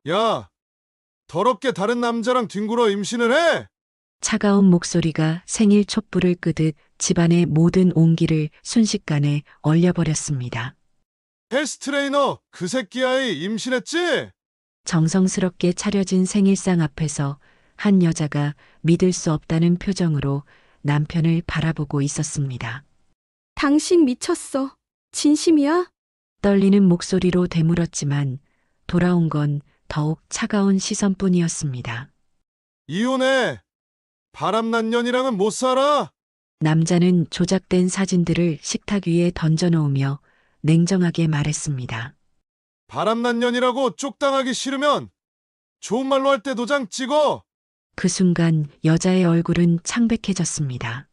야, 더럽게 다른 남자랑 뒹굴어 임신을 해? 차가운 목소리가 생일 촛불을 끄듯 집안의 모든 온기를 순식간에 얼려버렸습니다. 헬스 트레이너 그 새끼 아이 임신했지? 정성스럽게 차려진 생일상 앞에서 한 여자가 믿을 수 없다는 표정으로 남편을 바라보고 있었습니다. 당신 미쳤어. 진심이야? 떨리는 목소리로 되물었지만 돌아온 건 더욱 차가운 시선뿐이었습니다. 이혼해. 바람난 년이랑은 못 살아. 남자는 조작된 사진들을 식탁 위에 던져놓으며 냉정하게 말했습니다. 바람난 년이라고 쪽당하기 싫으면 좋은 말로 할 때 도장 찍어. 그 순간 여자의 얼굴은 창백해졌습니다.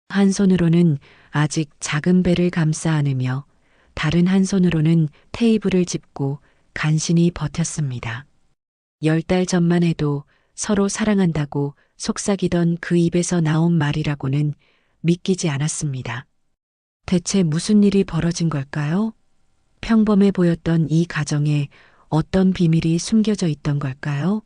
한 손으로는 아직 작은 배를 감싸 안으며 다른 한 손으로는 테이블을 짚고 간신히 버텼습니다. 10달 전만 해도 서로 사랑한다고 속삭이던 그 입에서 나온 말이라고는 믿기지 않았습니다. 대체 무슨 일이 벌어진 걸까요? 평범해 보였던 이 가정에 어떤 비밀이 숨겨져 있던 걸까요?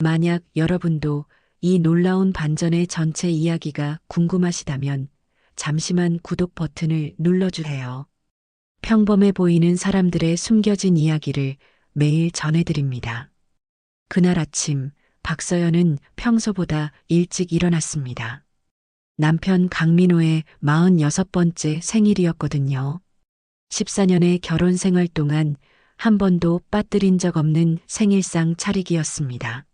만약 여러분도 이 놀라운 반전의 전체 이야기가 궁금하시다면 잠시만 구독 버튼을 눌러주세요. 평범해 보이는 사람들의 숨겨진 이야기를 매일 전해드립니다. 그날 아침 박서연은 평소보다 일찍 일어났습니다. 남편 강민호의 46번째 생일이었거든요. 14년의 결혼 생활 동안 한 번도 빠뜨린 적 없는 생일상 차리기였습니다.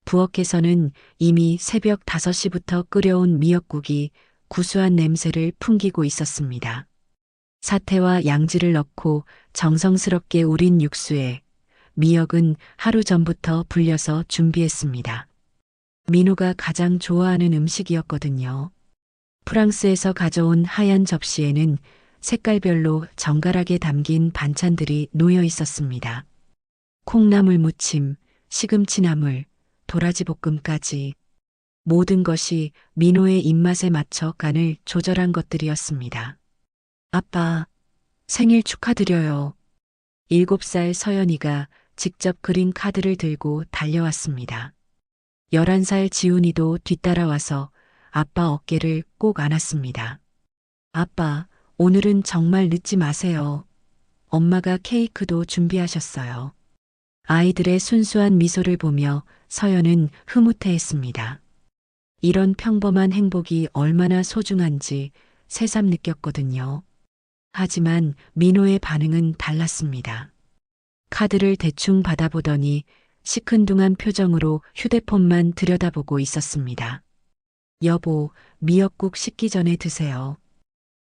부엌에서는 이미 새벽 5시부터 끓여온 미역국이 구수한 냄새를 풍기고 있었습니다. 사태와 양지를 넣고 정성스럽게 우린 육수에 미역은 하루 전부터 불려서 준비했습니다. 민호가 가장 좋아하는 음식이었거든요. 프랑스에서 가져온 하얀 접시에는 색깔별로 정갈하게 담긴 반찬들이 놓여 있었습니다. 콩나물 무침, 시금치 나물, 도라지 볶음까지 모든 것이 민호의 입맛에 맞춰 간을 조절한 것들이었습니다. 아빠, 생일 축하드려요. 7살 서연이가 직접 그린 카드를 들고 달려왔습니다. 11살 지훈이도 뒤따라와서 아빠 어깨를 꼭 안았습니다. 아빠, 오늘은 정말 늦지 마세요. 엄마가 케이크도 준비하셨어요. 아이들의 순수한 미소를 보며 서연은 흐뭇해했습니다. 이런 평범한 행복이 얼마나 소중한지 새삼 느꼈거든요. 하지만 민호의 반응은 달랐습니다. 카드를 대충 받아보더니 시큰둥한 표정으로 휴대폰만 들여다보고 있었습니다. 여보, 미역국 식기 전에 드세요.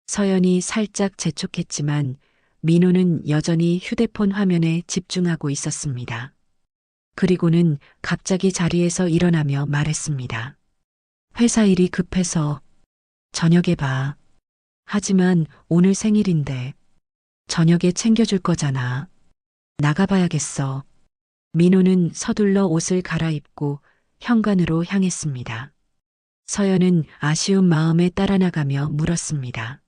서연이 살짝 재촉했지만 민호는 여전히 휴대폰 화면에 집중하고 있었습니다. 그리고는 갑자기 자리에서 일어나며 말했습니다. 회사 일이 급해서 저녁에 봐. 하지만 오늘 생일인데 저녁에 챙겨줄 거잖아. 나가봐야겠어. 민호는 서둘러 옷을 갈아입고 현관으로 향했습니다. 서연은 아쉬운 마음에 따라 나가며 물었습니다.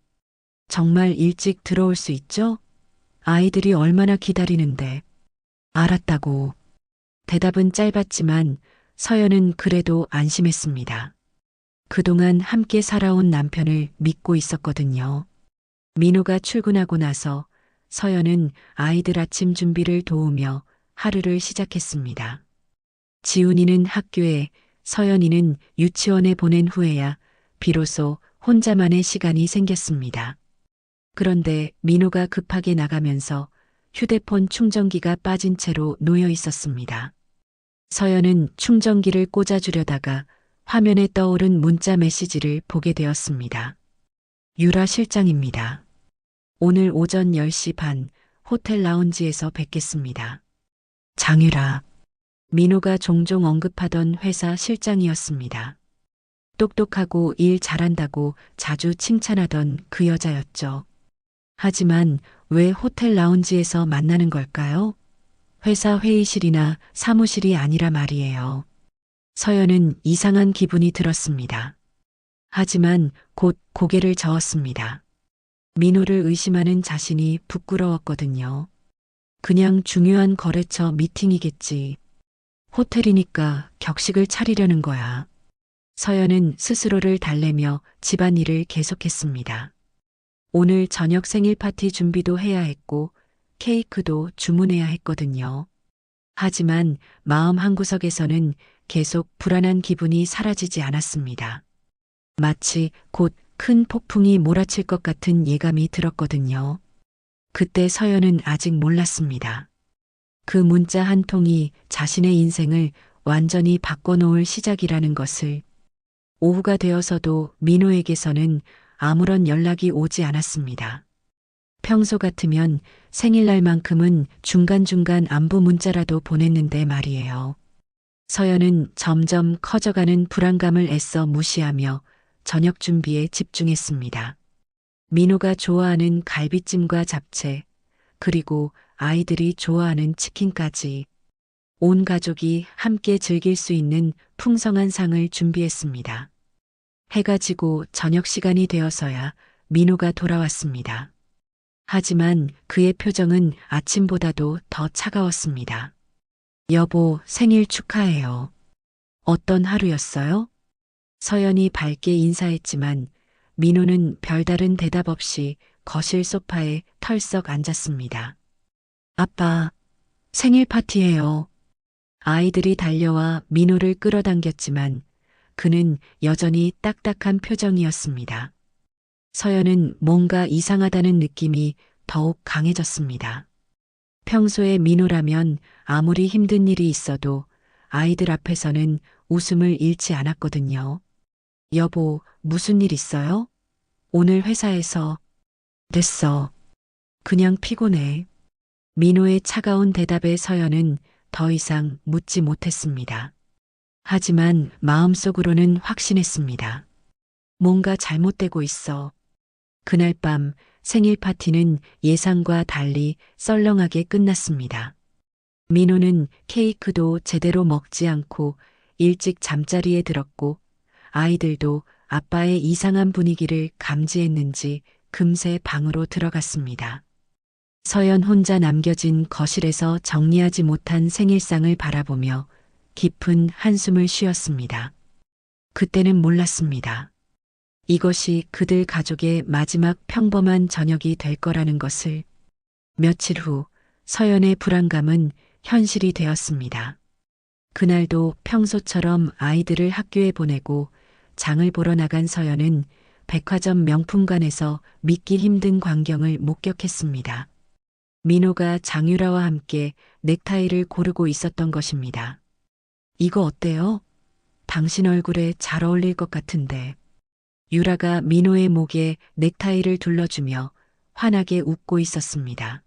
정말 일찍 들어올 수 있죠? 아이들이 얼마나 기다리는데. 알았다고. 대답은 짧았지만 서연은 그래도 안심했습니다. 그동안 함께 살아온 남편을 믿고 있었거든요. 민호가 출근하고 나서 서연은 아이들 아침 준비를 도우며 하루를 시작했습니다. 지훈이는 학교에, 서연이는 유치원에 보낸 후에야 비로소 혼자만의 시간이 생겼습니다. 그런데 민호가 급하게 나가면서 휴대폰 충전기가 빠진 채로 놓여 있었습니다. 서연은 충전기를 꽂아주려다가 화면에 떠오른 문자 메시지를 보게 되었습니다. 유라 실장입니다. 오늘 오전 10시 반 호텔 라운지에서 뵙겠습니다. 장유라. 민호가 종종 언급하던 회사 실장이었습니다. 똑똑하고 일 잘한다고 자주 칭찬하던 그 여자였죠. 하지만 왜 호텔 라운지에서 만나는 걸까요? 회사 회의실이나 사무실이 아니라 말이에요. 서연은 이상한 기분이 들었습니다. 하지만 곧 고개를 저었습니다. 민호를 의심하는 자신이 부끄러웠거든요. 그냥 중요한 거래처 미팅이겠지. 호텔이니까 격식을 차리려는 거야. 서연은 스스로를 달래며 집안일을 계속했습니다. 오늘 저녁 생일 파티 준비도 해야 했고 케이크도 주문해야 했거든요. 하지만 마음 한구석에서는 계속 불안한 기분이 사라지지 않았습니다. 마치 곧 큰 폭풍이 몰아칠 것 같은 예감이 들었거든요. 그때 서연은 아직 몰랐습니다. 그 문자 한 통이 자신의 인생을 완전히 바꿔놓을 시작이라는 것을. 오후가 되어서도 민호에게서는 아무런 연락이 오지 않았습니다. 평소 같으면 생일날만큼은 중간중간 안부 문자라도 보냈는데 말이에요. 서연은 점점 커져가는 불안감을 애써 무시하며 저녁 준비에 집중했습니다. 민호가 좋아하는 갈비찜과 잡채, 그리고 아이들이 좋아하는 치킨까지 온 가족이 함께 즐길 수 있는 풍성한 상을 준비했습니다. 해가 지고 저녁 시간이 되어서야 민호가 돌아왔습니다. 하지만 그의 표정은 아침보다도 더 차가웠습니다. 여보, 생일 축하해요. 어떤 하루였어요? 서연이 밝게 인사했지만 민호는 별다른 대답 없이 거실 소파에 털썩 앉았습니다. 아빠, 생일 파티예요. 아이들이 달려와 민호를 끌어당겼지만 그는 여전히 딱딱한 표정이었습니다. 서연은 뭔가 이상하다는 느낌이 더욱 강해졌습니다. 평소에 민호라면 아무리 힘든 일이 있어도 아이들 앞에서는 웃음을 잃지 않았거든요. 여보, 무슨 일 있어요? 오늘 회사에서. 됐어. 그냥 피곤해. 민호의 차가운 대답에 서연은 더 이상 묻지 못했습니다. 하지만 마음속으로는 확신했습니다. 뭔가 잘못되고 있어. 그날 밤 생일 파티는 예상과 달리 썰렁하게 끝났습니다. 민호는 케이크도 제대로 먹지 않고 일찍 잠자리에 들었고 아이들도 아빠의 이상한 분위기를 감지했는지 금세 방으로 들어갔습니다. 서연 혼자 남겨진 거실에서 정리하지 못한 생일상을 바라보며 깊은 한숨을 쉬었습니다. 그때는 몰랐습니다. 이것이 그들 가족의 마지막 평범한 저녁이 될 거라는 것을. 며칠 후 서연의 불안감은 현실이 되었습니다. 그날도 평소처럼 아이들을 학교에 보내고 장을 보러 나간 서연은 백화점 명품관에서 믿기 힘든 광경을 목격했습니다. 민호가 장유라와 함께 넥타이를 고르고 있었던 것입니다. 이거 어때요? 당신 얼굴에 잘 어울릴 것 같은데. 유라가 민호의 목에 넥타이를 둘러주며 환하게 웃고 있었습니다.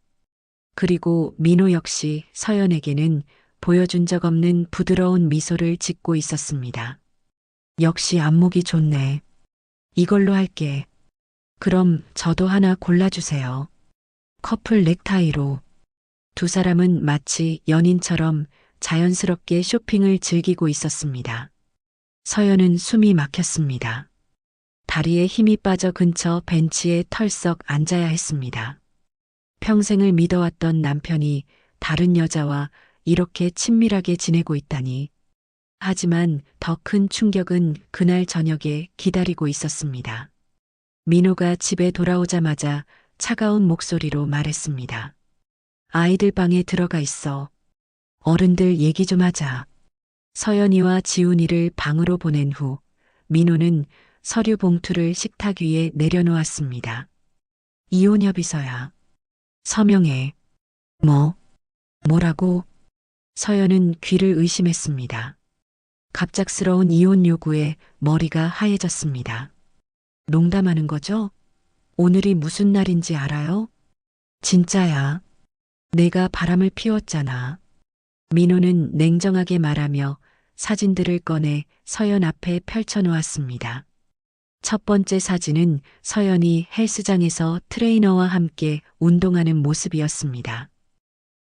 그리고 민호 역시 서연에게는 보여준 적 없는 부드러운 미소를 짓고 있었습니다. 역시 안목이 좋네. 이걸로 할게. 그럼 저도 하나 골라주세요. 커플 넥타이로. 두 사람은 마치 연인처럼 자연스럽게 쇼핑을 즐기고 있었습니다. 서연은 숨이 막혔습니다. 다리에 힘이 빠져 근처 벤치에 털썩 앉아야 했습니다. 평생을 믿어왔던 남편이 다른 여자와 이렇게 친밀하게 지내고 있다니. 하지만 더 큰 충격은 그날 저녁에 기다리고 있었습니다. 민호가 집에 돌아오자마자 차가운 목소리로 말했습니다. 아이들 방에 들어가 있어. 어른들 얘기 좀 하자. 서연이와 지훈이를 방으로 보낸 후 민호는 서류 봉투를 식탁 위에 내려놓았습니다. 이혼 협의서야. 서명해. 뭐라고? 서연은 귀를 의심했습니다. 갑작스러운 이혼 요구에 머리가 하얘졌습니다. 농담하는 거죠? 오늘이 무슨 날인지 알아요? 진짜야. 내가 바람을 피웠잖아. 민호는 냉정하게 말하며 사진들을 꺼내 서연 앞에 펼쳐놓았습니다. 첫 번째 사진은 서연이 헬스장에서 트레이너와 함께 운동하는 모습이었습니다.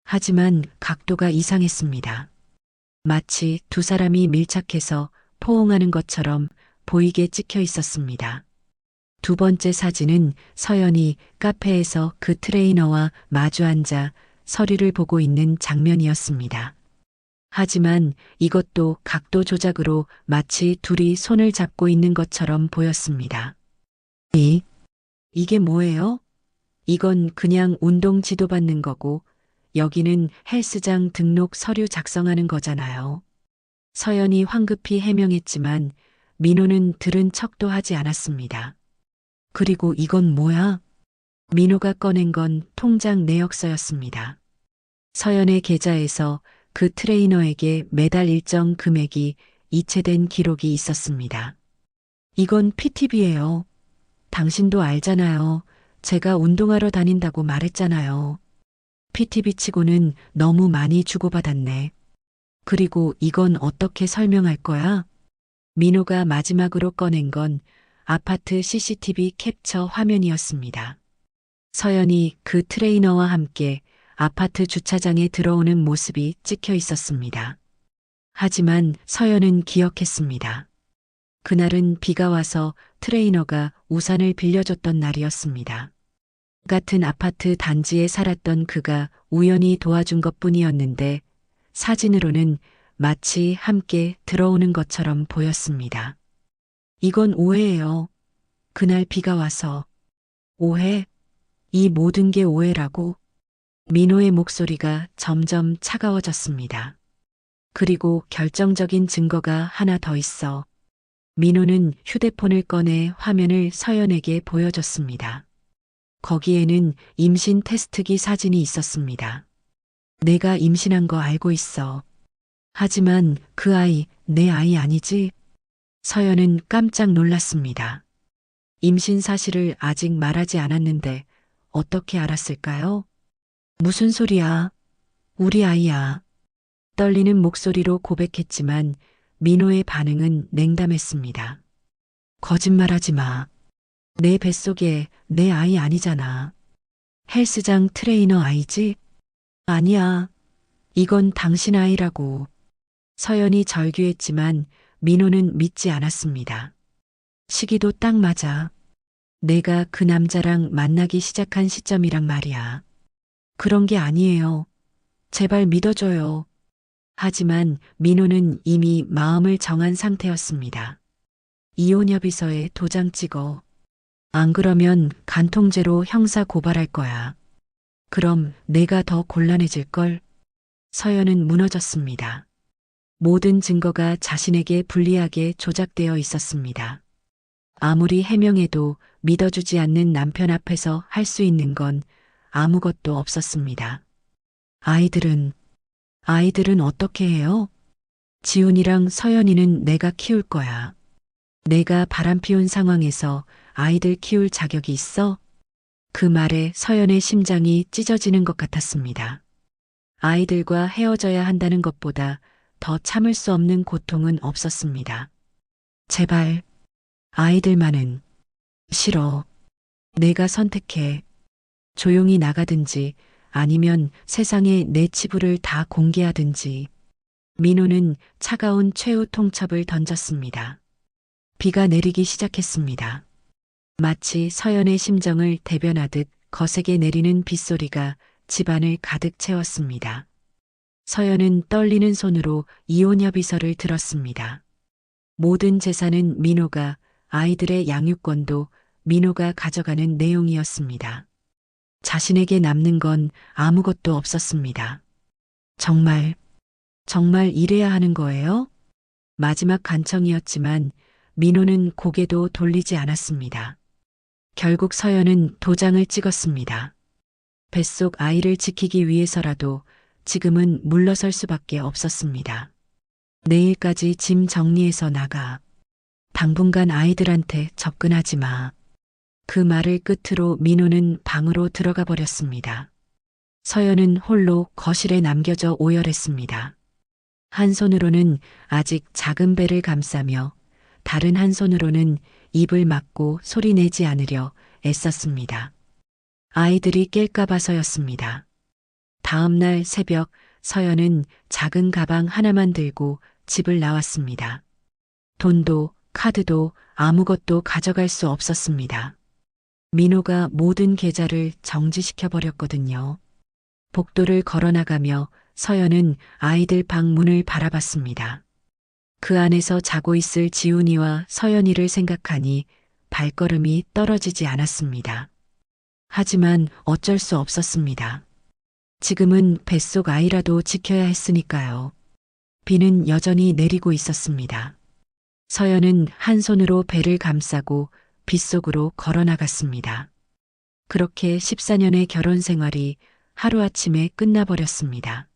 하지만 각도가 이상했습니다. 마치 두 사람이 밀착해서 포옹하는 것처럼 보이게 찍혀 있었습니다. 두 번째 사진은 서연이 카페에서 그 트레이너와 마주 앉아 서류를 보고 있는 장면이었습니다. 하지만 이것도 각도 조작으로 마치 둘이 손을 잡고 있는 것처럼 보였습니다. 이게 뭐예요? 이건 그냥 운동 지도 받는 거고, 여기는 헬스장 등록 서류 작성하는 거잖아요. 서연이 황급히 해명했지만 민호는 들은 척도 하지 않았습니다. 그리고 이건 뭐야? 민호가 꺼낸 건 통장 내역서였습니다. 서연의 계좌에서 그 트레이너에게 매달 일정 금액이 이체된 기록이 있었습니다. 이건 PT비예요. 당신도 알잖아요. 제가 운동하러 다닌다고 말했잖아요. PT비 치고는 너무 많이 주고받았네. 그리고 이건 어떻게 설명할 거야? 민호가 마지막으로 꺼낸 건 아파트 CCTV 캡처 화면이었습니다. 서연이 그 트레이너와 함께 아파트 주차장에 들어오는 모습이 찍혀 있었습니다. 하지만 서연은 기억했습니다. 그날은 비가 와서 트레이너가 우산을 빌려줬던 날이었습니다. 같은 아파트 단지에 살았던 그가 우연히 도와준 것뿐이었는데 사진으로는 마치 함께 들어오는 것처럼 보였습니다. 이건 오해예요. 그날 비가 와서. 오해? 이 모든 게 오해라고? 민호의 목소리가 점점 차가워졌습니다. 그리고 결정적인 증거가 하나 더 있어. 민호는 휴대폰을 꺼내 화면을 서연에게 보여줬습니다. 거기에는 임신 테스트기 사진이 있었습니다. 내가 임신한 거 알고 있어. 하지만 그 아이, 내 아이 아니지? 서연은 깜짝 놀랐습니다. 임신 사실을 아직 말하지 않았는데 어떻게 알았을까요? 무슨 소리야? 우리 아이야. 떨리는 목소리로 고백했지만 민호의 반응은 냉담했습니다. 거짓말하지 마. 내 뱃속에 내 아이 아니잖아. 헬스장 트레이너 아이지? 아니야. 이건 당신 아이라고. 서연이 절규했지만 민호는 믿지 않았습니다. 시기도 딱 맞아. 내가 그 남자랑 만나기 시작한 시점이랑 말이야. 그런 게 아니에요. 제발 믿어줘요. 하지만 민호는 이미 마음을 정한 상태였습니다. 이혼 협의서에 도장 찍어. 안 그러면 간통죄로 형사 고발할 거야. 그럼 내가 더 곤란해질걸? 서연은 무너졌습니다. 모든 증거가 자신에게 불리하게 조작되어 있었습니다. 아무리 해명해도 믿어주지 않는 남편 앞에서 할 수 있는 건 아무것도 없었습니다. 아이들은 어떻게 해요? 지훈이랑 서연이는 내가 키울 거야. 내가 바람피운 상황에서 아이들 키울 자격이 있어? 그 말에 서연의 심장이 찢어지는 것 같았습니다. 아이들과 헤어져야 한다는 것보다 더 참을 수 없는 고통은 없었습니다. 제발, 아이들만은 싫어. 내가 선택해. 조용히 나가든지 아니면 세상에 내 치부를 다 공개하든지. 민호는 차가운 최후 통첩을 던졌습니다. 비가 내리기 시작했습니다. 마치 서연의 심정을 대변하듯 거세게 내리는 빗소리가 집안을 가득 채웠습니다. 서연은 떨리는 손으로 이혼 협의서를 들었습니다. 모든 재산은 민호가, 아이들의 양육권도 민호가 가져가는 내용이었습니다. 자신에게 남는 건 아무것도 없었습니다. 정말 이래야 하는 거예요? 마지막 간청이었지만 민호는 고개도 돌리지 않았습니다. 결국 서연은 도장을 찍었습니다. 뱃속 아이를 지키기 위해서라도 지금은 물러설 수밖에 없었습니다. 내일까지 짐 정리해서 나가. 당분간 아이들한테 접근하지 마. 그 말을 끝으로 민호는 방으로 들어가 버렸습니다. 서연은 홀로 거실에 남겨져 오열했습니다. 한 손으로는 아직 작은 배를 감싸며 다른 한 손으로는 입을 막고 소리 내지 않으려 애썼습니다. 아이들이 깰까 봐서였습니다. 다음 날 새벽 서연은 작은 가방 하나만 들고 집을 나왔습니다. 돈도 카드도 아무것도 가져갈 수 없었습니다. 민호가 모든 계좌를 정지시켜 버렸거든요. 복도를 걸어나가며 서연은 아이들 방 문을 바라봤습니다. 그 안에서 자고 있을 지훈이와 서연이를 생각하니 발걸음이 떨어지지 않았습니다. 하지만 어쩔 수 없었습니다. 지금은 뱃속 아이라도 지켜야 했으니까요. 비는 여전히 내리고 있었습니다. 서연은 한 손으로 배를 감싸고 빗속으로 걸어나갔습니다. 그렇게 14년의 결혼 생활이 하루아침에 끝나버렸습니다.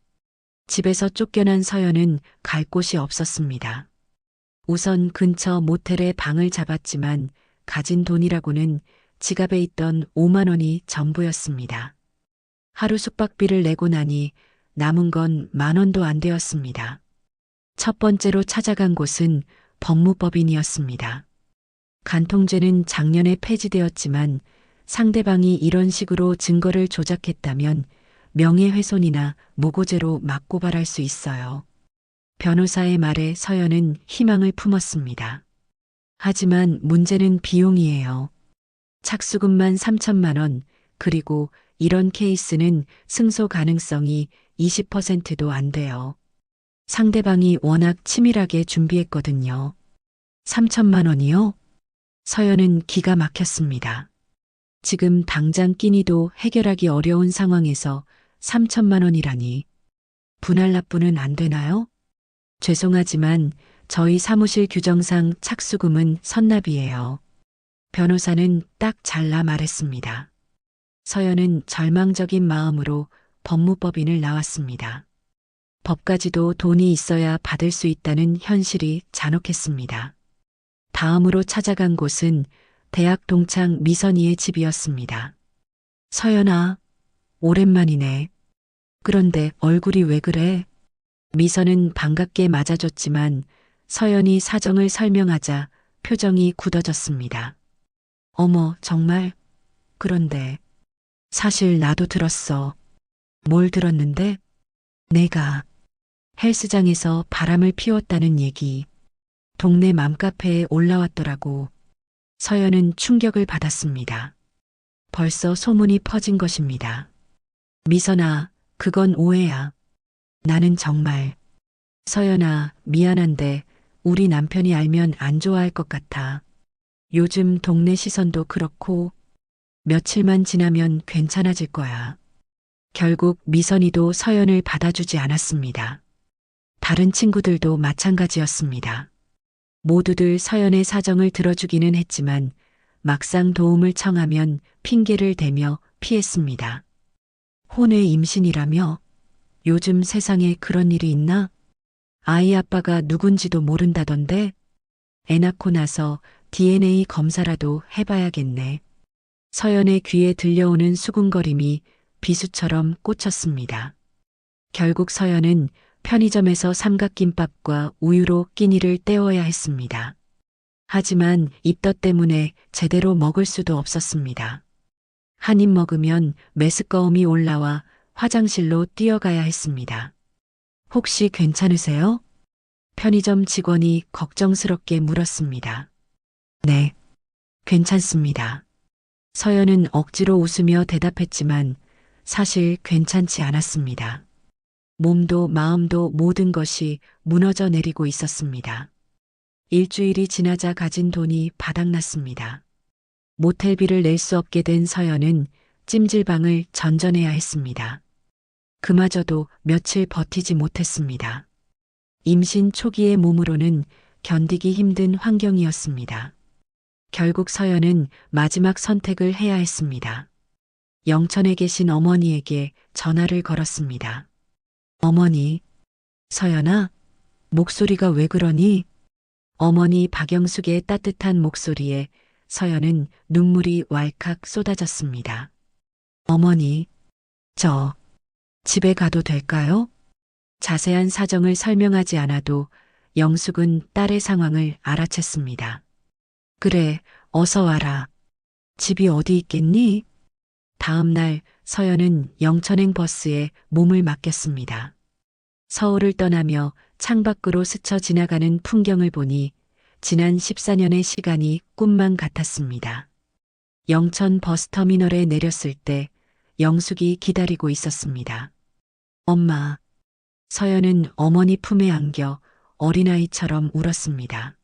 집에서 쫓겨난 서연은 갈 곳이 없었습니다. 우선 근처 모텔에 방을 잡았지만 가진 돈이라고는 지갑에 있던 5만 원이 전부였습니다. 하루 숙박비를 내고 나니 남은 건 10,000원도 안 되었습니다. 첫 번째로 찾아간 곳은 법무법인이었습니다. 간통죄는 작년에 폐지되었지만 상대방이 이런 식으로 증거를 조작했다면 명예훼손이나 무고죄로 맞고발할 수 있어요. 변호사의 말에 서연은 희망을 품었습니다. 하지만 문제는 비용이에요. 착수금만 3천만 원, 그리고 이런 케이스는 승소 가능성이 20%도 안 돼요. 상대방이 워낙 치밀하게 준비했거든요. 3천만 원이요? 서연은 기가 막혔습니다. 지금 당장 끼니도 해결하기 어려운 상황에서 3천만 원이라니. 분할 납부는 안 되나요? 죄송하지만 저희 사무실 규정상 착수금은 선납이에요. 변호사는 딱 잘라 말했습니다. 서연은 절망적인 마음으로 법무법인을 나왔습니다. 법까지도 돈이 있어야 받을 수 있다는 현실이 잔혹했습니다. 다음으로 찾아간 곳은 대학 동창 미선이의 집이었습니다. 서연아, 오랜만이네. 그런데 얼굴이 왜 그래? 미선은 반갑게 맞아줬지만 서연이 사정을 설명하자 표정이 굳어졌습니다. 어머, 정말? 그런데 사실 나도 들었어. 뭘 들었는데? 내가 헬스장에서 바람을 피웠다는 얘기. 동네 맘카페에 올라왔더라고. 서연은 충격을 받았습니다. 벌써 소문이 퍼진 것입니다. 미선아, 그건 오해야. 나는 정말. 서연아, 미안한데 우리 남편이 알면 안 좋아할 것 같아. 요즘 동네 시선도 그렇고 며칠만 지나면 괜찮아질 거야. 결국 미선이도 서연을 받아주지 않았습니다. 다른 친구들도 마찬가지였습니다. 모두들 서연의 사정을 들어주기는 했지만 막상 도움을 청하면 핑계를 대며 피했습니다. 혼외 임신이라며? 요즘 세상에 그런 일이 있나? 아이 아빠가 누군지도 모른다던데? 애 낳고 나서 DNA 검사라도 해봐야겠네. 서연의 귀에 들려오는 수군거림이 비수처럼 꽂혔습니다. 결국 서연은 편의점에서 삼각김밥과 우유로 끼니를 때워야 했습니다. 하지만 입덧 때문에 제대로 먹을 수도 없었습니다. 한 입 먹으면 메스꺼움이 올라와 화장실로 뛰어가야 했습니다. 혹시 괜찮으세요? 편의점 직원이 걱정스럽게 물었습니다. 네, 괜찮습니다. 서연은 억지로 웃으며 대답했지만 사실 괜찮지 않았습니다. 몸도 마음도 모든 것이 무너져 내리고 있었습니다. 일주일이 지나자 가진 돈이 바닥났습니다. 모텔비를 낼 수 없게 된 서연은 찜질방을 전전해야 했습니다. 그마저도 며칠 버티지 못했습니다. 임신 초기의 몸으로는 견디기 힘든 환경이었습니다. 결국 서연은 마지막 선택을 해야 했습니다. 영천에 계신 어머니에게 전화를 걸었습니다. 어머니, 서연아, 목소리가 왜 그러니? 어머니 박영숙의 따뜻한 목소리에 서연은 눈물이 왈칵 쏟아졌습니다. 어머니, 저 집에 가도 될까요? 자세한 사정을 설명하지 않아도 영숙은 딸의 상황을 알아챘습니다. 그래, 어서 와라. 집이 어디 있겠니? 다음 날 서연은 영천행 버스에 몸을 맡겼습니다. 서울을 떠나며 창밖으로 스쳐 지나가는 풍경을 보니 지난 14년의 시간이 꿈만 같았습니다. 영천 버스터미널에 내렸을 때 영숙이 기다리고 있었습니다. 엄마. 서연은 어머니 품에 안겨 어린아이처럼 울었습니다.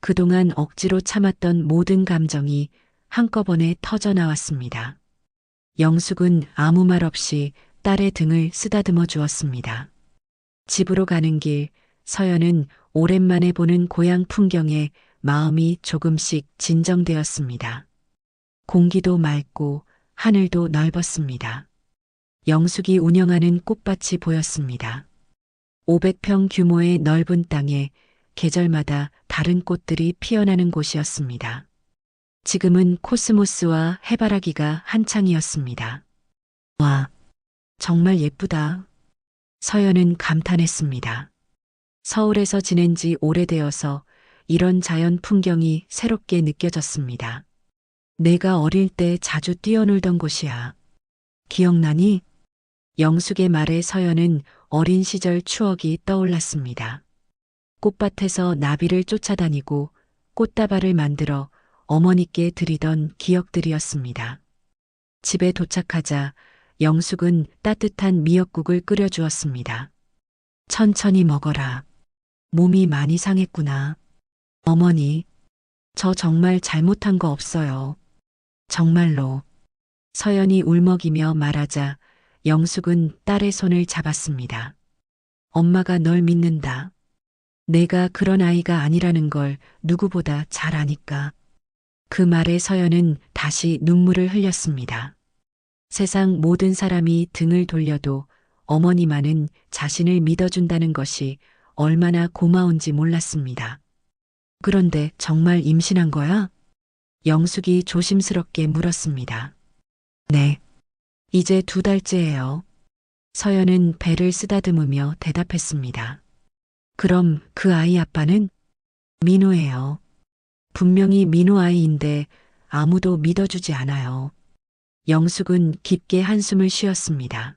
그동안 억지로 참았던 모든 감정이 한꺼번에 터져 나왔습니다. 영숙은 아무 말 없이 딸의 등을 쓰다듬어 주었습니다. 집으로 가는 길, 서연은 오랜만에 보는 고향 풍경에 마음이 조금씩 진정되었습니다. 공기도 맑고 하늘도 넓었습니다. 영숙이 운영하는 꽃밭이 보였습니다. 500평 규모의 넓은 땅에 계절마다 다른 꽃들이 피어나는 곳이었습니다. 지금은 코스모스와 해바라기가 한창이었습니다. 와, 정말 예쁘다. 서연은 감탄했습니다. 서울에서 지낸 지 오래되어서 이런 자연 풍경이 새롭게 느껴졌습니다. 내가 어릴 때 자주 뛰어놀던 곳이야. 기억나니? 영숙의 말에 서연은 어린 시절 추억이 떠올랐습니다. 꽃밭에서 나비를 쫓아다니고 꽃다발을 만들어 어머니께 드리던 기억들이었습니다. 집에 도착하자 영숙은 따뜻한 미역국을 끓여주었습니다. 천천히 먹어라. 몸이 많이 상했구나. 어머니, 저 정말 잘못한 거 없어요. 정말로. 서연이 울먹이며 말하자 영숙은 딸의 손을 잡았습니다. 엄마가 널 믿는다. 내가 그런 아이가 아니라는 걸 누구보다 잘 아니까. 그 말에 서연은 다시 눈물을 흘렸습니다. 세상 모든 사람이 등을 돌려도 어머니만은 자신을 믿어준다는 것이 얼마나 고마운지 몰랐습니다. 그런데 정말 임신한 거야? 영숙이 조심스럽게 물었습니다. 네. 이제 2달째예요. 서연은 배를 쓰다듬으며 대답했습니다. 그럼 그 아이 아빠는? 민호예요. 분명히 민호 아이인데 아무도 믿어주지 않아요. 영숙은 깊게 한숨을 쉬었습니다.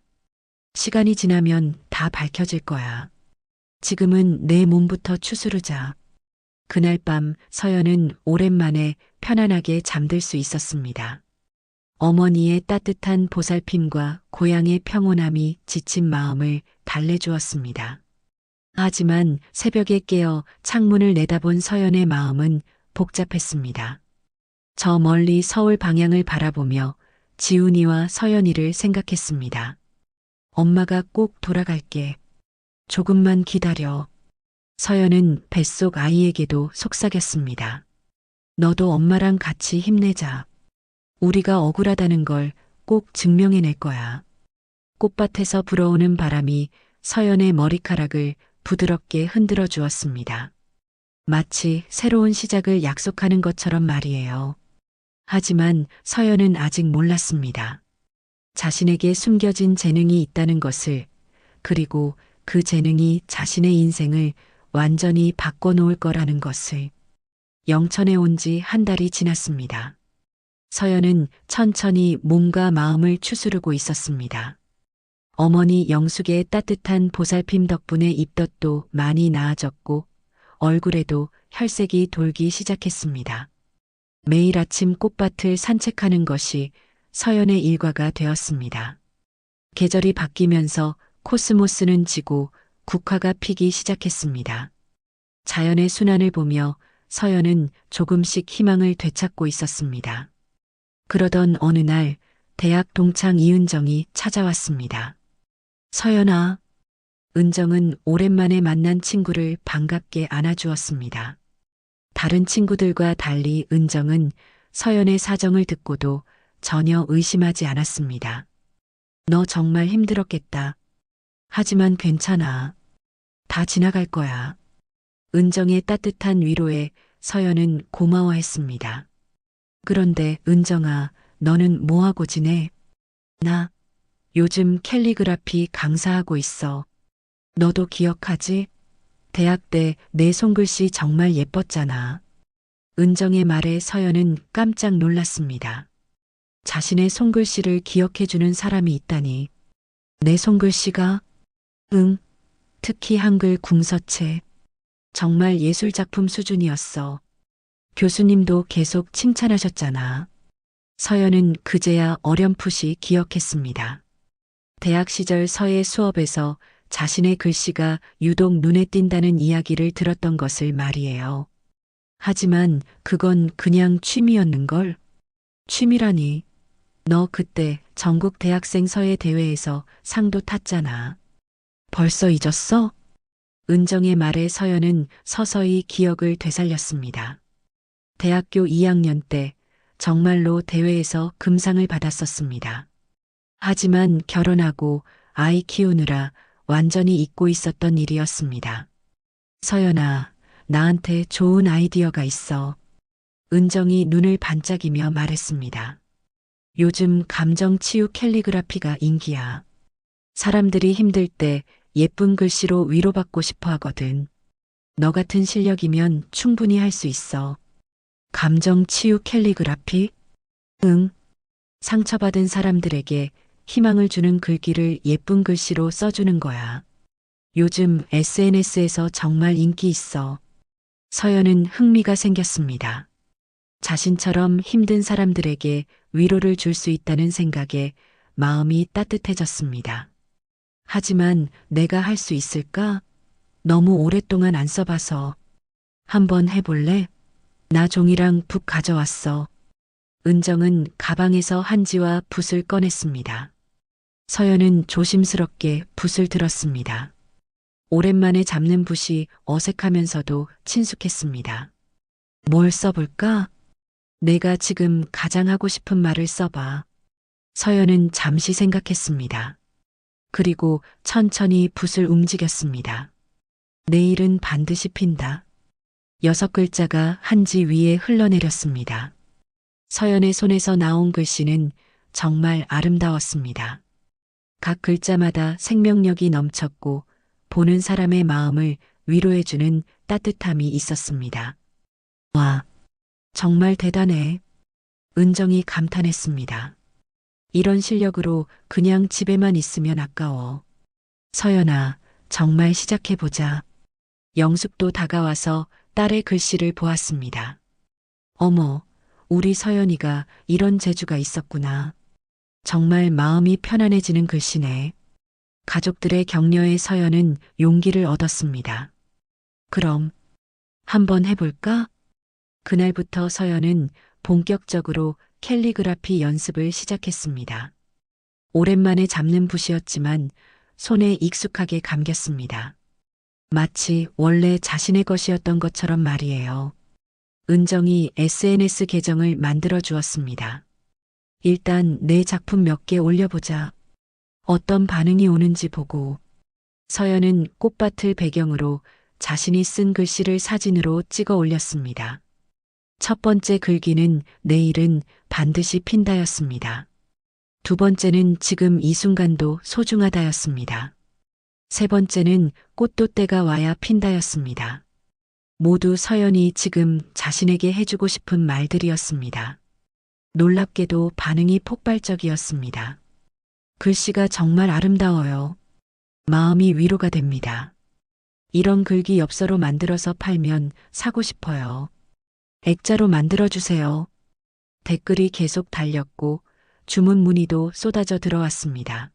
시간이 지나면 다 밝혀질 거야. 지금은 내 몸부터 추스르자. 그날 밤 서연은 오랜만에 편안하게 잠들 수 있었습니다. 어머니의 따뜻한 보살핌과 고향의 평온함이 지친 마음을 달래주었습니다. 하지만 새벽에 깨어 창문을 내다본 서연의 마음은 복잡했습니다. 저 멀리 서울 방향을 바라보며 지훈이와 서연이를 생각했습니다. 엄마가 꼭 돌아갈게. 조금만 기다려. 서연은 뱃속 아이에게도 속삭였습니다. 너도 엄마랑 같이 힘내자. 우리가 억울하다는 걸 꼭 증명해낼 거야. 꽃밭에서 불어오는 바람이 서연의 머리카락을 부드럽게 흔들어 주었습니다. 마치 새로운 시작을 약속하는 것처럼 말이에요. 하지만 서연은 아직 몰랐습니다. 자신에게 숨겨진 재능이 있다는 것을, 그리고 그 재능이 자신의 인생을 완전히 바꿔놓을 거라는 것을. 영천에 온 지 1달이 지났습니다. 서연은 천천히 몸과 마음을 추스르고 있었습니다. 어머니 영숙의 따뜻한 보살핌 덕분에 입덧도 많이 나아졌고 얼굴에도 혈색이 돌기 시작했습니다. 매일 아침 꽃밭을 산책하는 것이 서연의 일과가 되었습니다. 계절이 바뀌면서 코스모스는 지고 국화가 피기 시작했습니다. 자연의 순환을 보며 서연은 조금씩 희망을 되찾고 있었습니다. 그러던 어느 날 대학 동창 이은정이 찾아왔습니다. 서연아. 은정은 오랜만에 만난 친구를 반갑게 안아주었습니다. 다른 친구들과 달리 은정은 서연의 사정을 듣고도 전혀 의심하지 않았습니다. 너 정말 힘들었겠다. 하지만 괜찮아. 다 지나갈 거야. 은정의 따뜻한 위로에 서연은 고마워했습니다. 그런데 은정아, 너는 뭐하고 지내? 나 요즘 캘리그라피 강사하고 있어. 너도 기억하지? 대학 때 내 손글씨 정말 예뻤잖아. 은정의 말에 서연은 깜짝 놀랐습니다. 자신의 손글씨를 기억해주는 사람이 있다니. 내 손글씨가? 응, 특히 한글 궁서체. 정말 예술작품 수준이었어. 교수님도 계속 칭찬하셨잖아. 서연은 그제야 어렴풋이 기억했습니다. 대학 시절 서예 수업에서 자신의 글씨가 유독 눈에 띈다는 이야기를 들었던 것을 말이에요. 하지만 그건 그냥 취미였는걸. 취미라니. 너 그때 전국 대학생 서예 대회에서 상도 탔잖아. 벌써 잊었어? 은정의 말에 서연은 서서히 기억을 되살렸습니다. 대학교 2학년 때 정말로 대회에서 금상을 받았었습니다. 하지만 결혼하고 아이 키우느라 완전히 잊고 있었던 일이었습니다. 서연아, 나한테 좋은 아이디어가 있어. 은정이 눈을 반짝이며 말했습니다. 요즘 감정 치유 캘리그라피가 인기야. 사람들이 힘들 때 예쁜 글씨로 위로받고 싶어 하거든. 너 같은 실력이면 충분히 할 수 있어. 감정 치유 캘리그라피? 응. 상처받은 사람들에게 희망을 주는 글귀를 예쁜 글씨로 써주는 거야. 요즘 SNS에서 정말 인기 있어. 서연은 흥미가 생겼습니다. 자신처럼 힘든 사람들에게 위로를 줄 수 있다는 생각에 마음이 따뜻해졌습니다. 하지만 내가 할 수 있을까? 너무 오랫동안 안 써봐서. 한번 해볼래? 나 종이랑 붓 가져왔어. 은정은 가방에서 한지와 붓을 꺼냈습니다. 서연은 조심스럽게 붓을 들었습니다. 오랜만에 잡는 붓이 어색하면서도 친숙했습니다. 뭘 써볼까? 내가 지금 가장 하고 싶은 말을 써봐. 서연은 잠시 생각했습니다. 그리고 천천히 붓을 움직였습니다. 내일은 반드시 핀다. 6글자가 한지 위에 흘러내렸습니다. 서연의 손에서 나온 글씨는 정말 아름다웠습니다. 각 글자마다 생명력이 넘쳤고 보는 사람의 마음을 위로해주는 따뜻함이 있었습니다. 와, 정말 대단해. 은정이 감탄했습니다. 이런 실력으로 그냥 집에만 있으면 아까워. 서연아, 정말 시작해보자. 영숙도 다가와서 딸의 글씨를 보았습니다. 어머, 우리 서연이가 이런 재주가 있었구나. 정말 마음이 편안해지는 글씨네. 가족들의 격려에 서연은 용기를 얻었습니다. 그럼 한번 해볼까? 그날부터 서연은 본격적으로 캘리그라피 연습을 시작했습니다. 오랜만에 잡는 붓이었지만 손에 익숙하게 감겼습니다. 마치 원래 자신의 것이었던 것처럼 말이에요. 은정이 SNS 계정을 만들어 주었습니다. 일단 내 작품 몇 개 올려보자. 어떤 반응이 오는지 보고. 서연은 꽃밭을 배경으로 자신이 쓴 글씨를 사진으로 찍어 올렸습니다. 첫 번째 글귀는 내일은 반드시 핀다였습니다. 두 번째는 지금 이 순간도 소중하다였습니다. 세 번째는 꽃도 때가 와야 핀다였습니다. 모두 서연이 지금 자신에게 해주고 싶은 말들이었습니다. 놀랍게도 반응이 폭발적이었습니다. 글씨가 정말 아름다워요. 마음이 위로가 됩니다. 이런 글귀 엽서로 만들어서 팔면 사고 싶어요. 액자로 만들어주세요. 댓글이 계속 달렸고 주문 문의도 쏟아져 들어왔습니다.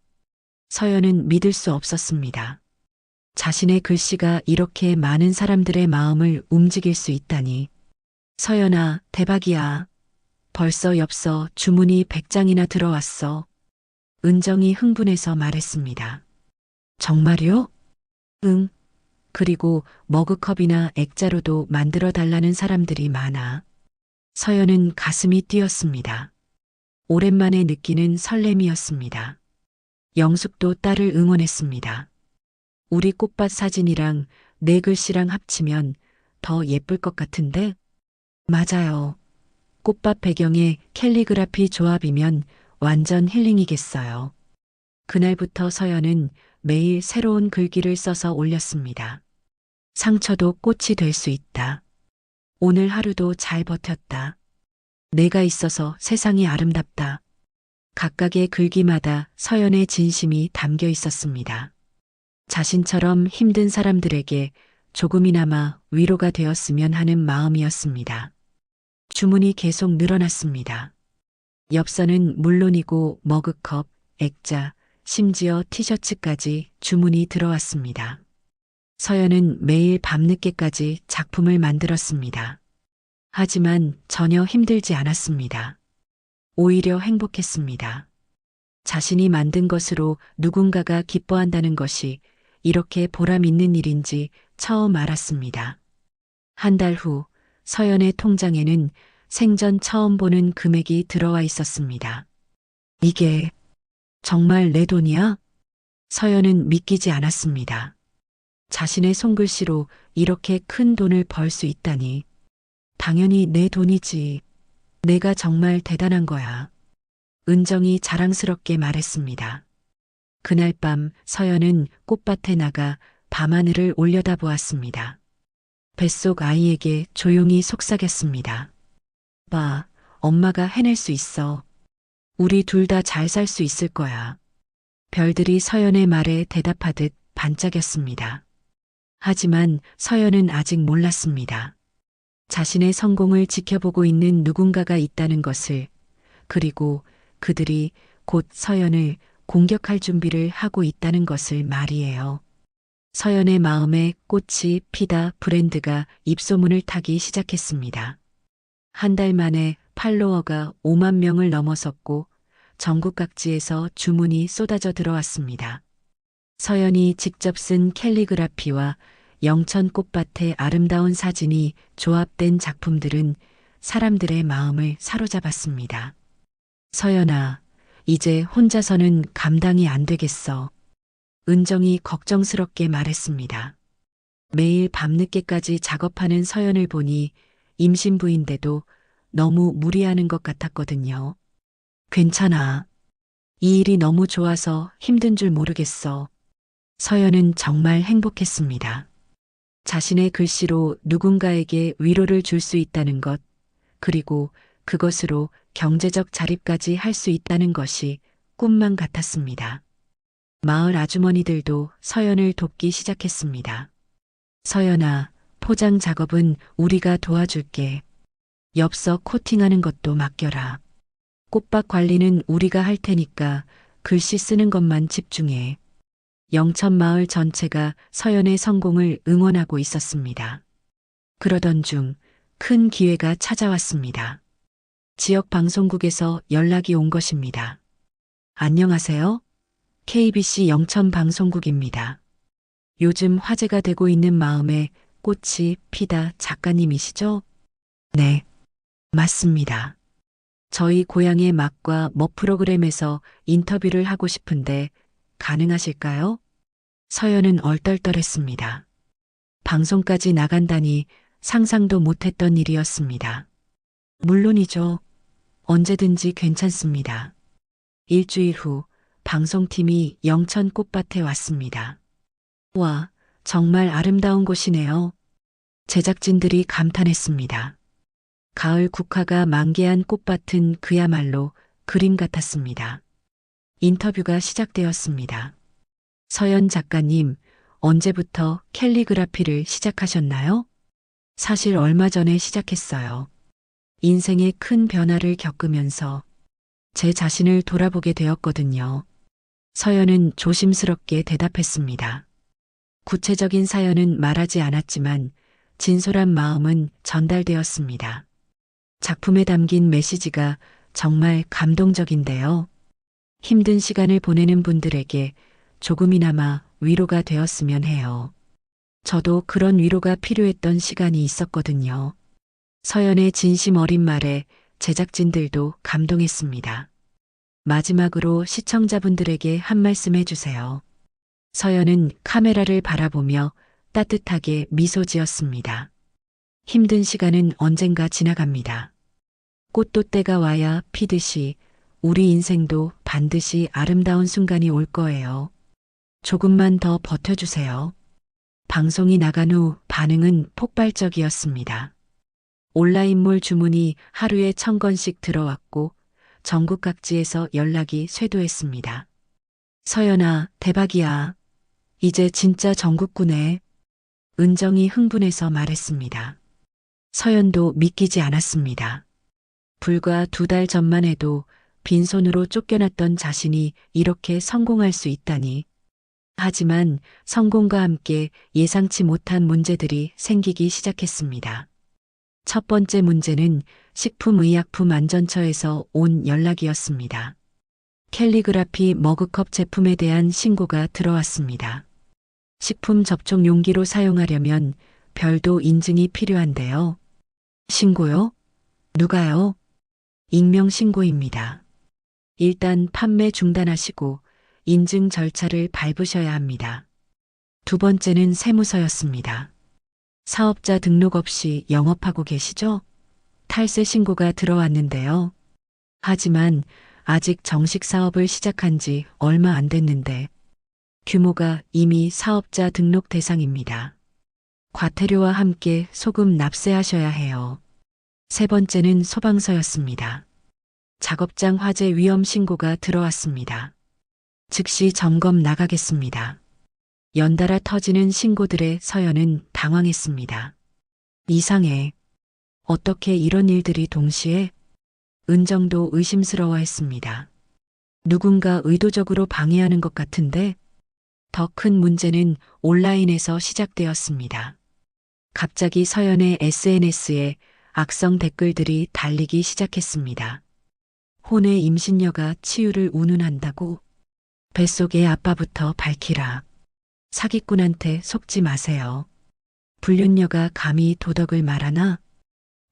서연은 믿을 수 없었습니다. 자신의 글씨가 이렇게 많은 사람들의 마음을 움직일 수 있다니. 서연아, 대박이야. 벌써 엽서 주문이 100장이나 들어왔어. 은정이 흥분해서 말했습니다. 정말요? 응. 그리고 머그컵이나 액자로도 만들어 달라는 사람들이 많아. 서연은 가슴이 뛰었습니다. 오랜만에 느끼는 설렘이었습니다. 영숙도 딸을 응원했습니다. 우리 꽃밭 사진이랑 내 글씨랑 합치면 더 예쁠 것 같은데? 맞아요. 꽃밭 배경에 캘리그라피 조합이면 완전 힐링이겠어요. 그날부터 서연은 매일 새로운 글귀를 써서 올렸습니다. 상처도 꽃이 될 수 있다. 오늘 하루도 잘 버텼다. 내가 있어서 세상이 아름답다. 각각의 글귀마다 서연의 진심이 담겨 있었습니다. 자신처럼 힘든 사람들에게 조금이나마 위로가 되었으면 하는 마음이었습니다. 주문이 계속 늘어났습니다. 엽서는 물론이고 머그컵, 액자, 심지어 티셔츠까지 주문이 들어왔습니다. 서연은 매일 밤늦게까지 작품을 만들었습니다. 하지만 전혀 힘들지 않았습니다. 오히려 행복했습니다. 자신이 만든 것으로 누군가가 기뻐한다는 것이 이렇게 보람 있는 일인지 처음 알았습니다. 한 달 후 서연의 통장에는 생전 처음 보는 금액이 들어와 있었습니다. 이게 정말 내 돈이야? 서연은 믿기지 않았습니다. 자신의 손글씨로 이렇게 큰 돈을 벌 수 있다니. 당연히 내 돈이지. 내가 정말 대단한 거야. 은정이 자랑스럽게 말했습니다. 그날 밤 서연은 꽃밭에 나가 밤하늘을 올려다보았습니다. 뱃속 아이에게 조용히 속삭였습니다. 봐, 엄마가 해낼 수 있어. 우리 둘 다 잘 살 수 있을 거야. 별들이 서연의 말에 대답하듯 반짝였습니다. 하지만 서연은 아직 몰랐습니다. 자신의 성공을 지켜보고 있는 누군가가 있다는 것을, 그리고 그들이 곧 서연을 공격할 준비를 하고 있다는 것을 말이에요. 서연의 마음에 꽃이 피다 브랜드가 입소문을 타기 시작했습니다. 한 달 만에 팔로워가 5만 명을 넘어섰고 전국 각지에서 주문이 쏟아져 들어왔습니다. 서연이 직접 쓴 캘리그라피와 영천 꽃밭의 아름다운 사진이 조합된 작품들은 사람들의 마음을 사로잡았습니다. 서연아, 이제 혼자서는 감당이 안 되겠어. 은정이 걱정스럽게 말했습니다. 매일 밤늦게까지 작업하는 서연을 보니 임신부인데도 너무 무리하는 것 같았거든요. 괜찮아. 이 일이 너무 좋아서 힘든 줄 모르겠어. 서연은 정말 행복했습니다. 자신의 글씨로 누군가에게 위로를 줄 수 있다는 것, 그리고 그것으로 경제적 자립까지 할 수 있다는 것이 꿈만 같았습니다. 마을 아주머니들도 서연을 돕기 시작했습니다. 서연아, 포장 작업은 우리가 도와줄게. 엽서 코팅하는 것도 맡겨라. 꽃밭 관리는 우리가 할 테니까 글씨 쓰는 것만 집중해. 영천마을 전체가 서연의 성공을 응원하고 있었습니다. 그러던 중 큰 기회가 찾아왔습니다. 지역 방송국에서 연락이 온 것입니다. 안녕하세요. KBC 영천 방송국입니다. 요즘 화제가 되고 있는 마음에 꽃이 피다 작가님이시죠? 네, 맞습니다. 저희 고향의 맛과 멋 프로그램에서 인터뷰를 하고 싶은데 가능하실까요? 서연은 얼떨떨했습니다. 방송까지 나간다니 상상도 못했던 일이었습니다. 물론이죠. 언제든지 괜찮습니다. 일주일 후 방송팀이 영천 꽃밭에 왔습니다. 와, 정말 아름다운 곳이네요. 제작진들이 감탄했습니다. 가을 국화가 만개한 꽃밭은 그야말로 그림 같았습니다. 인터뷰가 시작되었습니다. 서연 작가님, 언제부터 캘리그라피를 시작하셨나요? 사실 얼마 전에 시작했어요. 인생의 큰 변화를 겪으면서 제 자신을 돌아보게 되었거든요. 서연은 조심스럽게 대답했습니다. 구체적인 사연은 말하지 않았지만 진솔한 마음은 전달되었습니다. 작품에 담긴 메시지가 정말 감동적인데요. 힘든 시간을 보내는 분들에게 조금이나마 위로가 되었으면 해요. 저도 그런 위로가 필요했던 시간이 있었거든요. 서연의 진심 어린 말에 제작진들도 감동했습니다. 마지막으로 시청자분들에게 한 말씀 해주세요. 서연은 카메라를 바라보며 따뜻하게 미소 지었습니다. 힘든 시간은 언젠가 지나갑니다. 꽃도 때가 와야 피듯이 우리 인생도 반드시 아름다운 순간이 올 거예요. 조금만 더 버텨주세요. 방송이 나간 후 반응은 폭발적이었습니다. 온라인몰 주문이 하루에 1000건씩 들어왔고 전국 각지에서 연락이 쇄도했습니다. 서연아, 대박이야. 이제 진짜 전국구네. 은정이 흥분해서 말했습니다. 서연도 믿기지 않았습니다. 불과 2달 전만 해도 빈손으로 쫓겨났던 자신이 이렇게 성공할 수 있다니. 하지만 성공과 함께 예상치 못한 문제들이 생기기 시작했습니다. 첫 번째 문제는 식품의약품안전처에서 온 연락이었습니다. 캘리그라피 머그컵 제품에 대한 신고가 들어왔습니다. 식품 접촉 용기로 사용하려면 별도 인증이 필요한데요. 신고요? 누가요? 익명 신고입니다. 일단 판매 중단하시고 인증 절차를 밟으셔야 합니다. 두 번째는 세무서였습니다. 사업자 등록 없이 영업하고 계시죠? 탈세 신고가 들어왔는데요. 하지만 아직 정식 사업을 시작한 지 얼마 안 됐는데 규모가 이미 사업자 등록 대상입니다. 과태료와 함께 소금 납세하셔야 해요. 세 번째는 소방서였습니다. 작업장 화재 위험 신고가 들어왔습니다. 즉시 점검 나가겠습니다. 연달아 터지는 신고들의 서연은 당황했습니다. 이상해. 어떻게 이런 일들이 동시에? 은정도 의심스러워했습니다. 누군가 의도적으로 방해하는 것 같은데? 더 큰 문제는 온라인에서 시작되었습니다. 갑자기 서연의 SNS에 악성 댓글들이 달리기 시작했습니다. 혼의 임신녀가 치유를 운운한다고? 뱃속의 아빠부터 밝히라. 사기꾼한테 속지 마세요. 불륜녀가 감히 도덕을 말하나?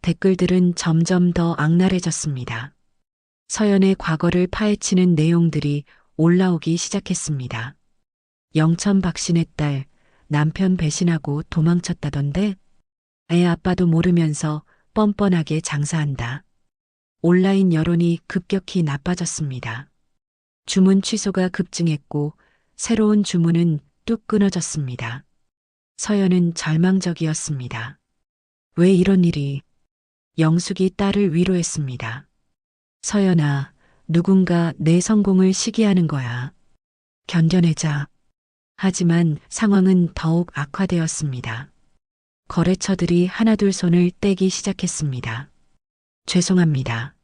댓글들은 점점 더 악랄해졌습니다. 서연의 과거를 파헤치는 내용들이 올라오기 시작했습니다. 영천 박신의 딸, 남편 배신하고 도망쳤다던데? 애 아빠도 모르면서 뻔뻔하게 장사한다. 온라인 여론이 급격히 나빠졌습니다. 주문 취소가 급증했고 새로운 주문은 뚝 끊어졌습니다. 서연은 절망적이었습니다. 왜 이런 일이? 영숙이 딸을 위로했습니다. 서연아, 누군가 내 성공을 시기하는 거야. 견뎌내자. 하지만 상황은 더욱 악화되었습니다. 거래처들이 하나둘 손을 떼기 시작했습니다. 죄송합니다.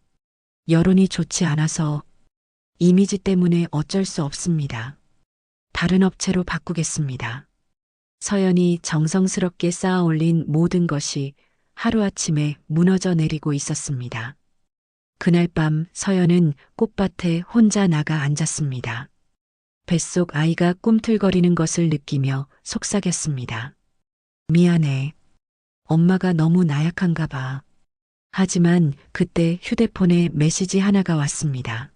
여론이 좋지 않아서 이미지 때문에 어쩔 수 없습니다. 다른 업체로 바꾸겠습니다. 서연이 정성스럽게 쌓아 올린 모든 것이 하루아침에 무너져 내리고 있었습니다. 그날 밤 서연은 꽃밭에 혼자 나가 앉았습니다. 뱃속 아이가 꿈틀거리는 것을 느끼며 속삭였습니다. 미안해. 엄마가 너무 나약한가 봐. 하지만 그때 휴대폰에 메시지 하나가 왔습니다.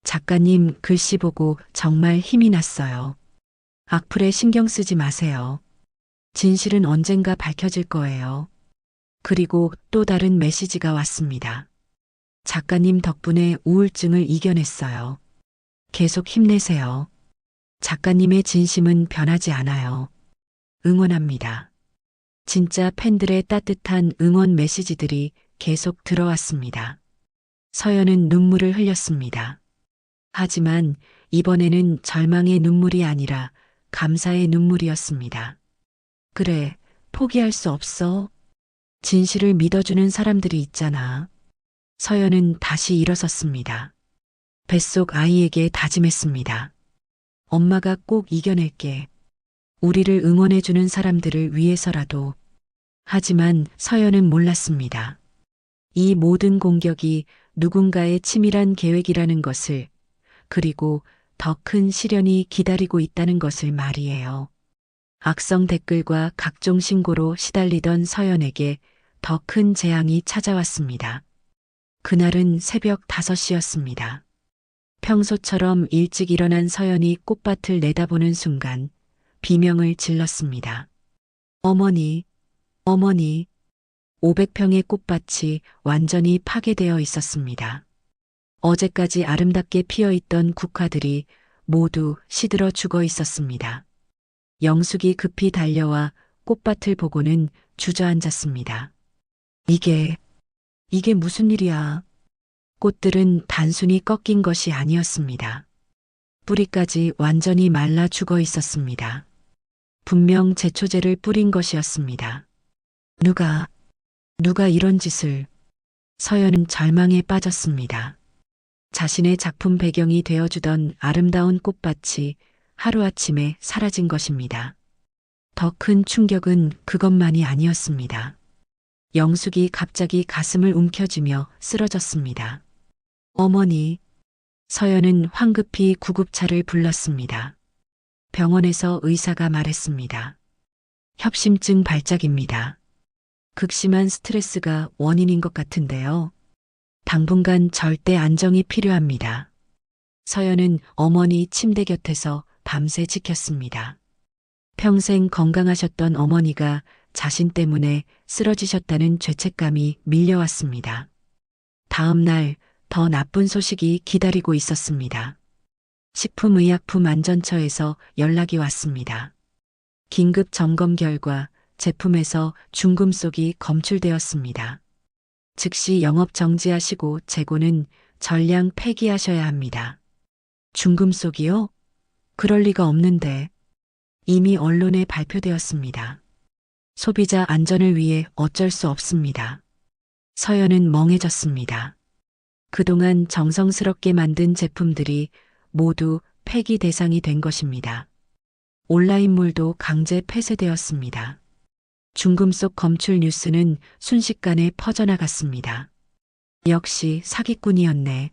작가님 글씨 보고 정말 힘이 났어요. 악플에 신경 쓰지 마세요. 진실은 언젠가 밝혀질 거예요. 그리고 또 다른 메시지가 왔습니다. 작가님 덕분에 우울증을 이겨냈어요. 계속 힘내세요. 작가님의 진심은 변하지 않아요. 응원합니다. 진짜 팬들의 따뜻한 응원 메시지들이 계속 들어왔습니다. 서연은 눈물을 흘렸습니다. 하지만 이번에는 절망의 눈물이 아니라 감사의 눈물이었습니다. 그래, 포기할 수 없어. 진실을 믿어주는 사람들이 있잖아. 서연은 다시 일어섰습니다. 뱃속 아이에게 다짐했습니다. 엄마가 꼭 이겨낼게. 우리를 응원해주는 사람들을 위해서라도. 하지만 서연은 몰랐습니다. 이 모든 공격이 누군가의 치밀한 계획이라는 것을, 그리고 더 큰 시련이 기다리고 있다는 것을 말이에요. 악성 댓글과 각종 신고로 시달리던 서연에게 더 큰 재앙이 찾아왔습니다. 그날은 새벽 5시였습니다. 평소처럼 일찍 일어난 서연이 꽃밭을 내다보는 순간 비명을 질렀습니다. 어머니, 어머니. 500평의 꽃밭이 완전히 파괴되어 있었습니다. 어제까지 아름답게 피어있던 국화들이 모두 시들어 죽어 있었습니다. 영숙이 급히 달려와 꽃밭을 보고는 주저앉았습니다. 이게 무슨 일이야? 꽃들은 단순히 꺾인 것이 아니었습니다. 뿌리까지 완전히 말라 죽어 있었습니다. 분명 제초제를 뿌린 것이었습니다. 누가 이런 짓을? 서연은 절망에 빠졌습니다. 자신의 작품 배경이 되어주던 아름다운 꽃밭이 하루아침에 사라진 것입니다. 더 큰 충격은 그것만이 아니었습니다. 영숙이 갑자기 가슴을 움켜쥐며 쓰러졌습니다. 어머니, 서연은 황급히 구급차를 불렀습니다. 병원에서 의사가 말했습니다. 협심증 발작입니다. 극심한 스트레스가 원인인 것 같은데요. 당분간 절대 안정이 필요합니다. 서연은 어머니 침대 곁에서 밤새 지켰습니다. 평생 건강하셨던 어머니가 자신 때문에 쓰러지셨다는 죄책감이 밀려왔습니다. 다음 날 더 나쁜 소식이 기다리고 있었습니다. 식품의약품안전처에서 연락이 왔습니다. 긴급 점검 결과 제품에서 중금속이 검출되었습니다. 즉시 영업 정지하시고 재고는 전량 폐기하셔야 합니다. 중금속이요? 그럴 리가 없는데. 이미 언론에 발표되었습니다. 소비자 안전을 위해 어쩔 수 없습니다. 서연은 멍해졌습니다. 그동안 정성스럽게 만든 제품들이 모두 폐기 대상이 된 것입니다. 온라인몰도 강제 폐쇄되었습니다. 중금속 검출 뉴스는 순식간에 퍼져나갔습니다. 역시 사기꾼이었네.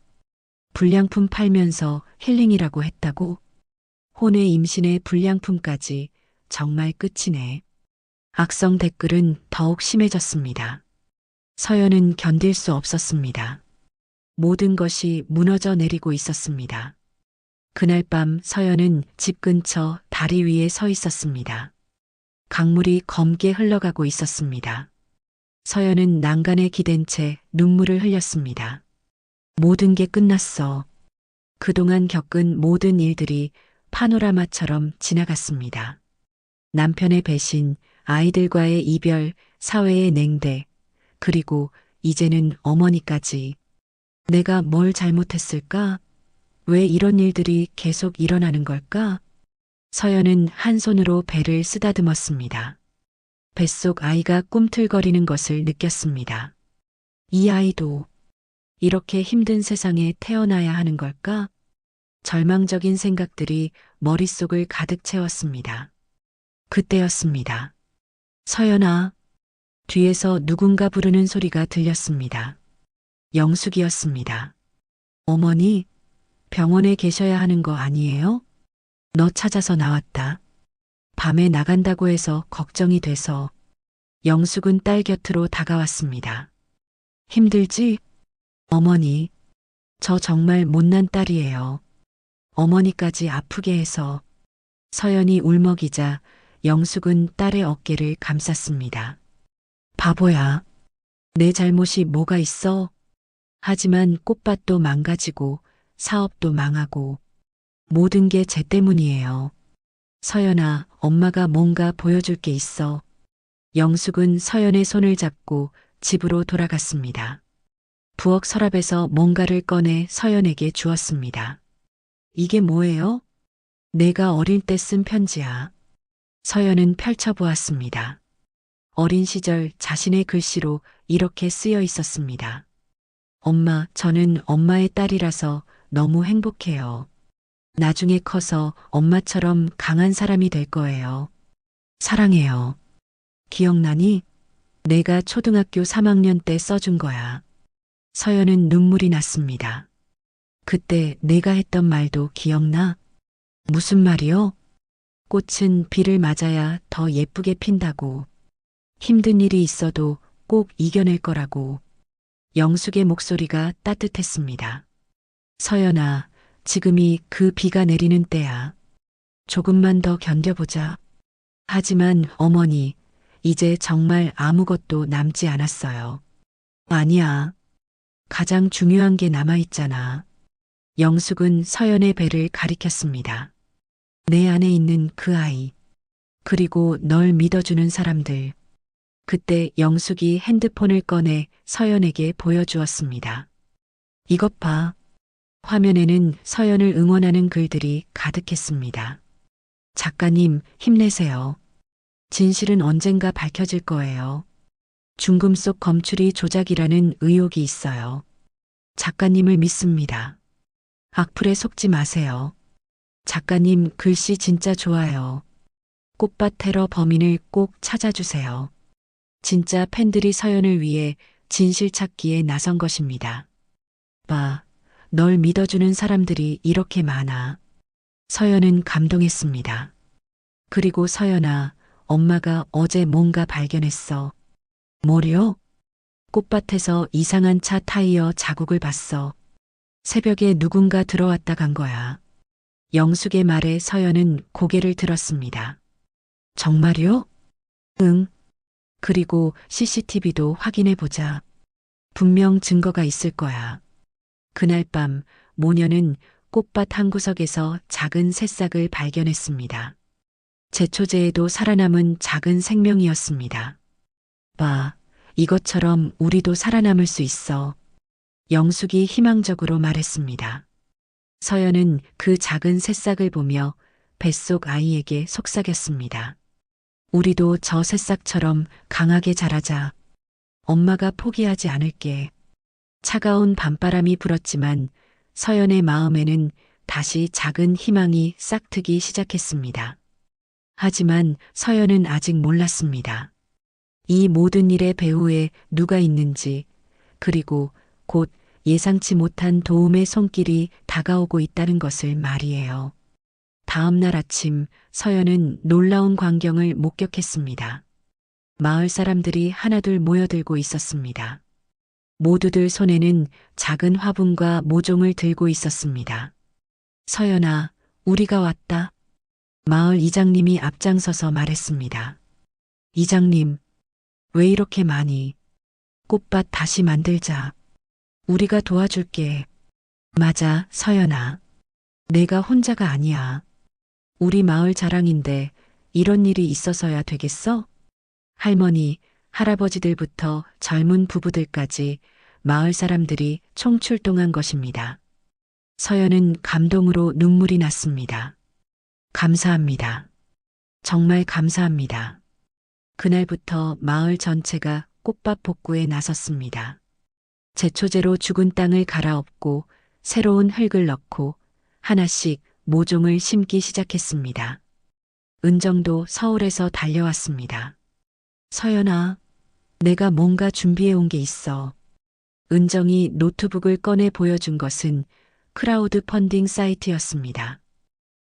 불량품 팔면서 힐링이라고 했다고? 혼의 임신의 불량품까지 정말 끝이네. 악성 댓글은 더욱 심해졌습니다. 서연은 견딜 수 없었습니다. 모든 것이 무너져 내리고 있었습니다. 그날 밤 서연은 집 근처 다리 위에 서 있었습니다. 강물이 검게 흘러가고 있었습니다. 서연은 난간에 기댄 채 눈물을 흘렸습니다. 모든 게 끝났어. 그동안 겪은 모든 일들이 파노라마처럼 지나갔습니다. 남편의 배신, 아이들과의 이별, 사회의 냉대, 그리고 이제는 어머니까지. 내가 뭘 잘못했을까? 왜 이런 일들이 계속 일어나는 걸까? 서연은 한 손으로 배를 쓰다듬었습니다. 뱃속 아이가 꿈틀거리는 것을 느꼈습니다. 이 아이도 이렇게 힘든 세상에 태어나야 하는 걸까? 절망적인 생각들이 머릿속을 가득 채웠습니다. 그때였습니다. 서연아. 뒤에서 누군가 부르는 소리가 들렸습니다. 영숙이었습니다. 어머니, 병원에 계셔야 하는 거 아니에요? 너 찾아서 나왔다. 밤에 나간다고 해서 걱정이 돼서. 영숙은 딸 곁으로 다가왔습니다. 힘들지? 어머니, 저 정말 못난 딸이에요. 어머니까지 아프게 해서. 서연이 울먹이자 영숙은 딸의 어깨를 감쌌습니다. 바보야. 내 잘못이 뭐가 있어? 하지만 꽃밭도 망가지고 사업도 망하고 모든 게 쟤 때문이에요. 서연아, 엄마가 뭔가 보여줄 게 있어. 영숙은 서연의 손을 잡고 집으로 돌아갔습니다. 부엌 서랍에서 뭔가를 꺼내 서연에게 주었습니다. 이게 뭐예요? 내가 어릴 때 쓴 편지야. 서연은 펼쳐보았습니다. 어린 시절 자신의 글씨로 이렇게 쓰여 있었습니다. 엄마, 저는 엄마의 딸이라서 너무 행복해요. 나중에 커서 엄마처럼 강한 사람이 될 거예요. 사랑해요. 기억나니? 내가 초등학교 3학년 때 써준 거야. 서연은 눈물이 났습니다. 그때 내가 했던 말도 기억나? 무슨 말이요? 꽃은 비를 맞아야 더 예쁘게 핀다고. 힘든 일이 있어도 꼭 이겨낼 거라고. 영숙의 목소리가 따뜻했습니다. 서연아, 지금이 그 비가 내리는 때야. 조금만 더 견뎌보자. 하지만 어머니, 이제 정말 아무것도 남지 않았어요. 아니야. 가장 중요한 게 남아있잖아. 영숙은 서연의 배를 가리켰습니다. 내 안에 있는 그 아이. 그리고 널 믿어주는 사람들. 그때 영숙이 핸드폰을 꺼내 서연에게 보여주었습니다. 이것 봐. 화면에는 서연을 응원하는 글들이 가득했습니다. 작가님, 힘내세요. 진실은 언젠가 밝혀질 거예요. 중금속 검출이 조작이라는 의혹이 있어요. 작가님을 믿습니다. 악플에 속지 마세요. 작가님 글씨 진짜 좋아요. 꽃밭 테러 범인을 꼭 찾아주세요. 진짜 팬들이 서연을 위해 진실 찾기에 나선 것입니다. 봐, 널 믿어주는 사람들이 이렇게 많아. 서연은 감동했습니다. 그리고 서연아, 엄마가 어제 뭔가 발견했어. 뭐려? 꽃밭에서 이상한 차 타이어 자국을 봤어. 새벽에 누군가 들어왔다 간 거야. 영숙의 말에 서연은 고개를 들었습니다. 정말요? 응. 그리고 CCTV도 확인해 보자. 분명 증거가 있을 거야. 그날 밤 모녀는 꽃밭 한 구석에서 작은 새싹을 발견했습니다. 제초제에도 살아남은 작은 생명이었습니다. 봐, 이것처럼 우리도 살아남을 수 있어. 영숙이 희망적으로 말했습니다. 서연은 그 작은 새싹을 보며 뱃속 아이에게 속삭였습니다. 우리도 저 새싹처럼 강하게 자라자. 엄마가 포기하지 않을게. 차가운 밤바람이 불었지만 서연의 마음에는 다시 작은 희망이 싹트기 시작했습니다. 하지만 서연은 아직 몰랐습니다. 이 모든 일의 배후에 누가 있는지, 그리고 곧 예상치 못한 도움의 손길이 다가오고 있다는 것을 말이에요. 다음 날 아침 서연은 놀라운 광경을 목격했습니다. 마을 사람들이 하나둘 모여들고 있었습니다. 모두들 손에는 작은 화분과 모종을 들고 있었습니다. 서연아, 우리가 왔다. 마을 이장님이 앞장서서 말했습니다. 이장님, 왜 이렇게 많이? 꽃밭 다시 만들자. 우리가 도와줄게. 맞아, 서연아. 내가 혼자가 아니야. 우리 마을 자랑인데 이런 일이 있어서야 되겠어? 할머니, 할아버지들부터 젊은 부부들까지 마을 사람들이 총출동한 것입니다. 서연은 감동으로 눈물이 났습니다. 감사합니다. 정말 감사합니다. 그날부터 마을 전체가 꽃밭 복구에 나섰습니다. 제초제로 죽은 땅을 갈아엎고 새로운 흙을 넣고 하나씩 모종을 심기 시작했습니다. 은정도 서울에서 달려왔습니다. 서연아, 내가 뭔가 준비해 온 게 있어. 은정이 노트북을 꺼내 보여준 것은 크라우드 펀딩 사이트였습니다.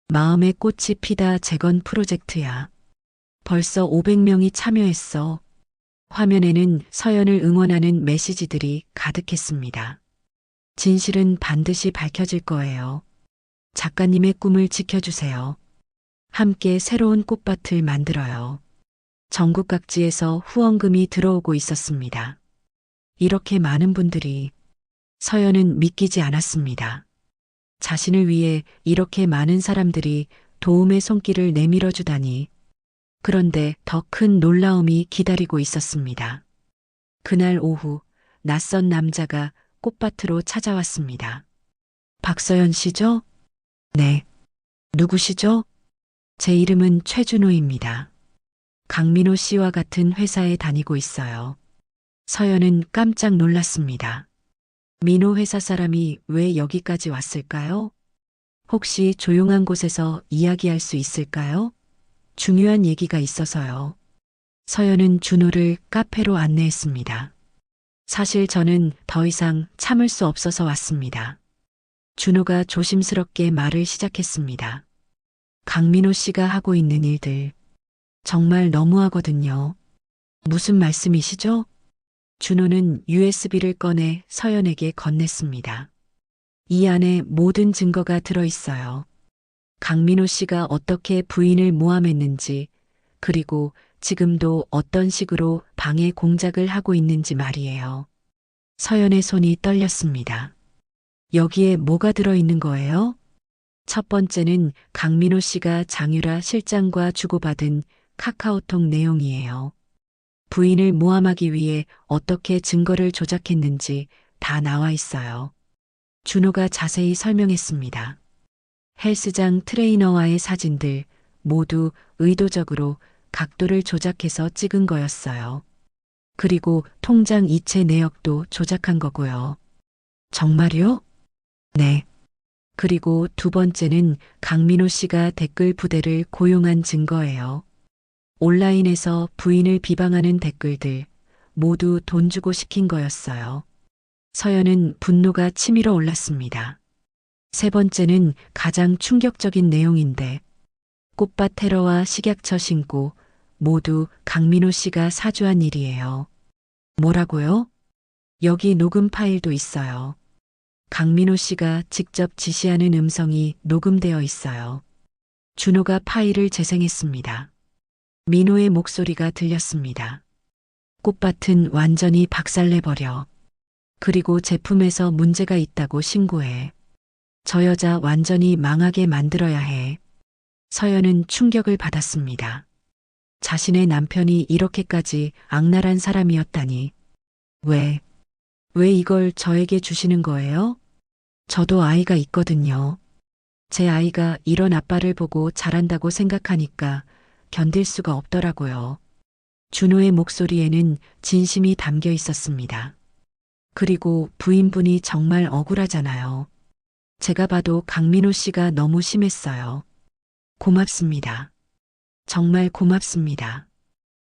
마음의 꽃이 피다 재건 프로젝트야. 벌써 500명이 참여했어. 화면에는 서연을 응원하는 메시지들이 가득했습니다. 진실은 반드시 밝혀질 거예요. 작가님의 꿈을 지켜주세요. 함께 새로운 꽃밭을 만들어요. 전국 각지에서 후원금이 들어오고 있었습니다. 이렇게 많은 분들이 서연은 믿기지 않았습니다. 자신을 위해 이렇게 많은 사람들이 도움의 손길을 내밀어 주다니. 그런데 더 큰 놀라움이 기다리고 있었습니다. 그날 오후 낯선 남자가 꽃밭으로 찾아왔습니다. 박서연 씨죠? 네. 누구시죠? 제 이름은 최준호입니다. 강민호 씨와 같은 회사에 다니고 있어요. 서연은 깜짝 놀랐습니다. 민호 회사 사람이 왜 여기까지 왔을까요? 혹시 조용한 곳에서 이야기할 수 있을까요? 중요한 얘기가 있어서요. 서연은 준호를 카페로 안내했습니다. 사실 저는 더 이상 참을 수 없어서 왔습니다. 준호가 조심스럽게 말을 시작했습니다. 강민호 씨가 하고 있는 일들 정말 너무하거든요. 무슨 말씀이시죠? 준호는 USB를 꺼내 서연에게 건넸습니다. 이 안에 모든 증거가 들어있어요. 강민호 씨가 어떻게 부인을 모함했는지, 그리고 지금도 어떤 식으로 방해 공작을 하고 있는지 말이에요. 서연의 손이 떨렸습니다. 여기에 뭐가 들어있는 거예요? 첫 번째는 강민호 씨가 장유라 실장과 주고받은 카카오톡 내용이에요. 부인을 모함하기 위해 어떻게 증거를 조작했는지 다 나와 있어요. 준호가 자세히 설명했습니다. 헬스장 트레이너와의 사진들 모두 의도적으로 각도를 조작해서 찍은 거였어요. 그리고 통장 이체 내역도 조작한 거고요. 정말요? 네. 그리고 두 번째는 강민호 씨가 댓글 부대를 고용한 증거예요. 온라인에서 부인을 비방하는 댓글들 모두 돈 주고 시킨 거였어요. 서연은 분노가 치밀어 올랐습니다. 세 번째는 가장 충격적인 내용인데 꽃밭 테러와 식약처 신고 모두 강민호 씨가 사주한 일이에요. 뭐라고요? 여기 녹음 파일도 있어요. 강민호 씨가 직접 지시하는 음성이 녹음되어 있어요. 준호가 파일을 재생했습니다. 민호의 목소리가 들렸습니다. 꽃밭은 완전히 박살내버려. 그리고 제품에서 문제가 있다고 신고해. 저 여자 완전히 망하게 만들어야 해. 서연은 충격을 받았습니다. 자신의 남편이 이렇게까지 악랄한 사람이었다니. 왜 이걸 저에게 주시는 거예요? 저도 아이가 있거든요. 제 아이가 이런 아빠를 보고 자란다고 생각하니까 견딜 수가 없더라고요. 준호의 목소리에는 진심이 담겨 있었습니다. 그리고 부인분이 정말 억울하잖아요. 제가 봐도 강민호 씨가 너무 심했어요. 고맙습니다. 정말 고맙습니다.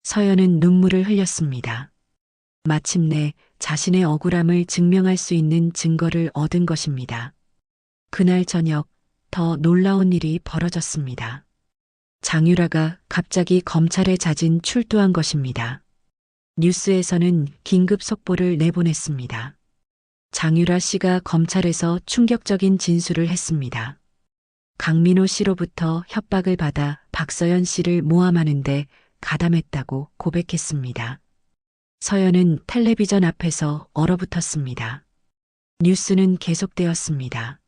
서연은 눈물을 흘렸습니다. 마침내 자신의 억울함을 증명할 수 있는 증거를 얻은 것입니다. 그날 저녁 더 놀라운 일이 벌어졌습니다. 장유라가 갑자기 검찰에 자진 출두한 것입니다. 뉴스에서는 긴급 속보를 내보냈습니다. 장유라 씨가 검찰에서 충격적인 진술을 했습니다. 강민호 씨로부터 협박을 받아 박서연 씨를 모함하는데 가담했다고 고백했습니다. 서연은 텔레비전 앞에서 얼어붙었습니다. 뉴스는 계속되었습니다.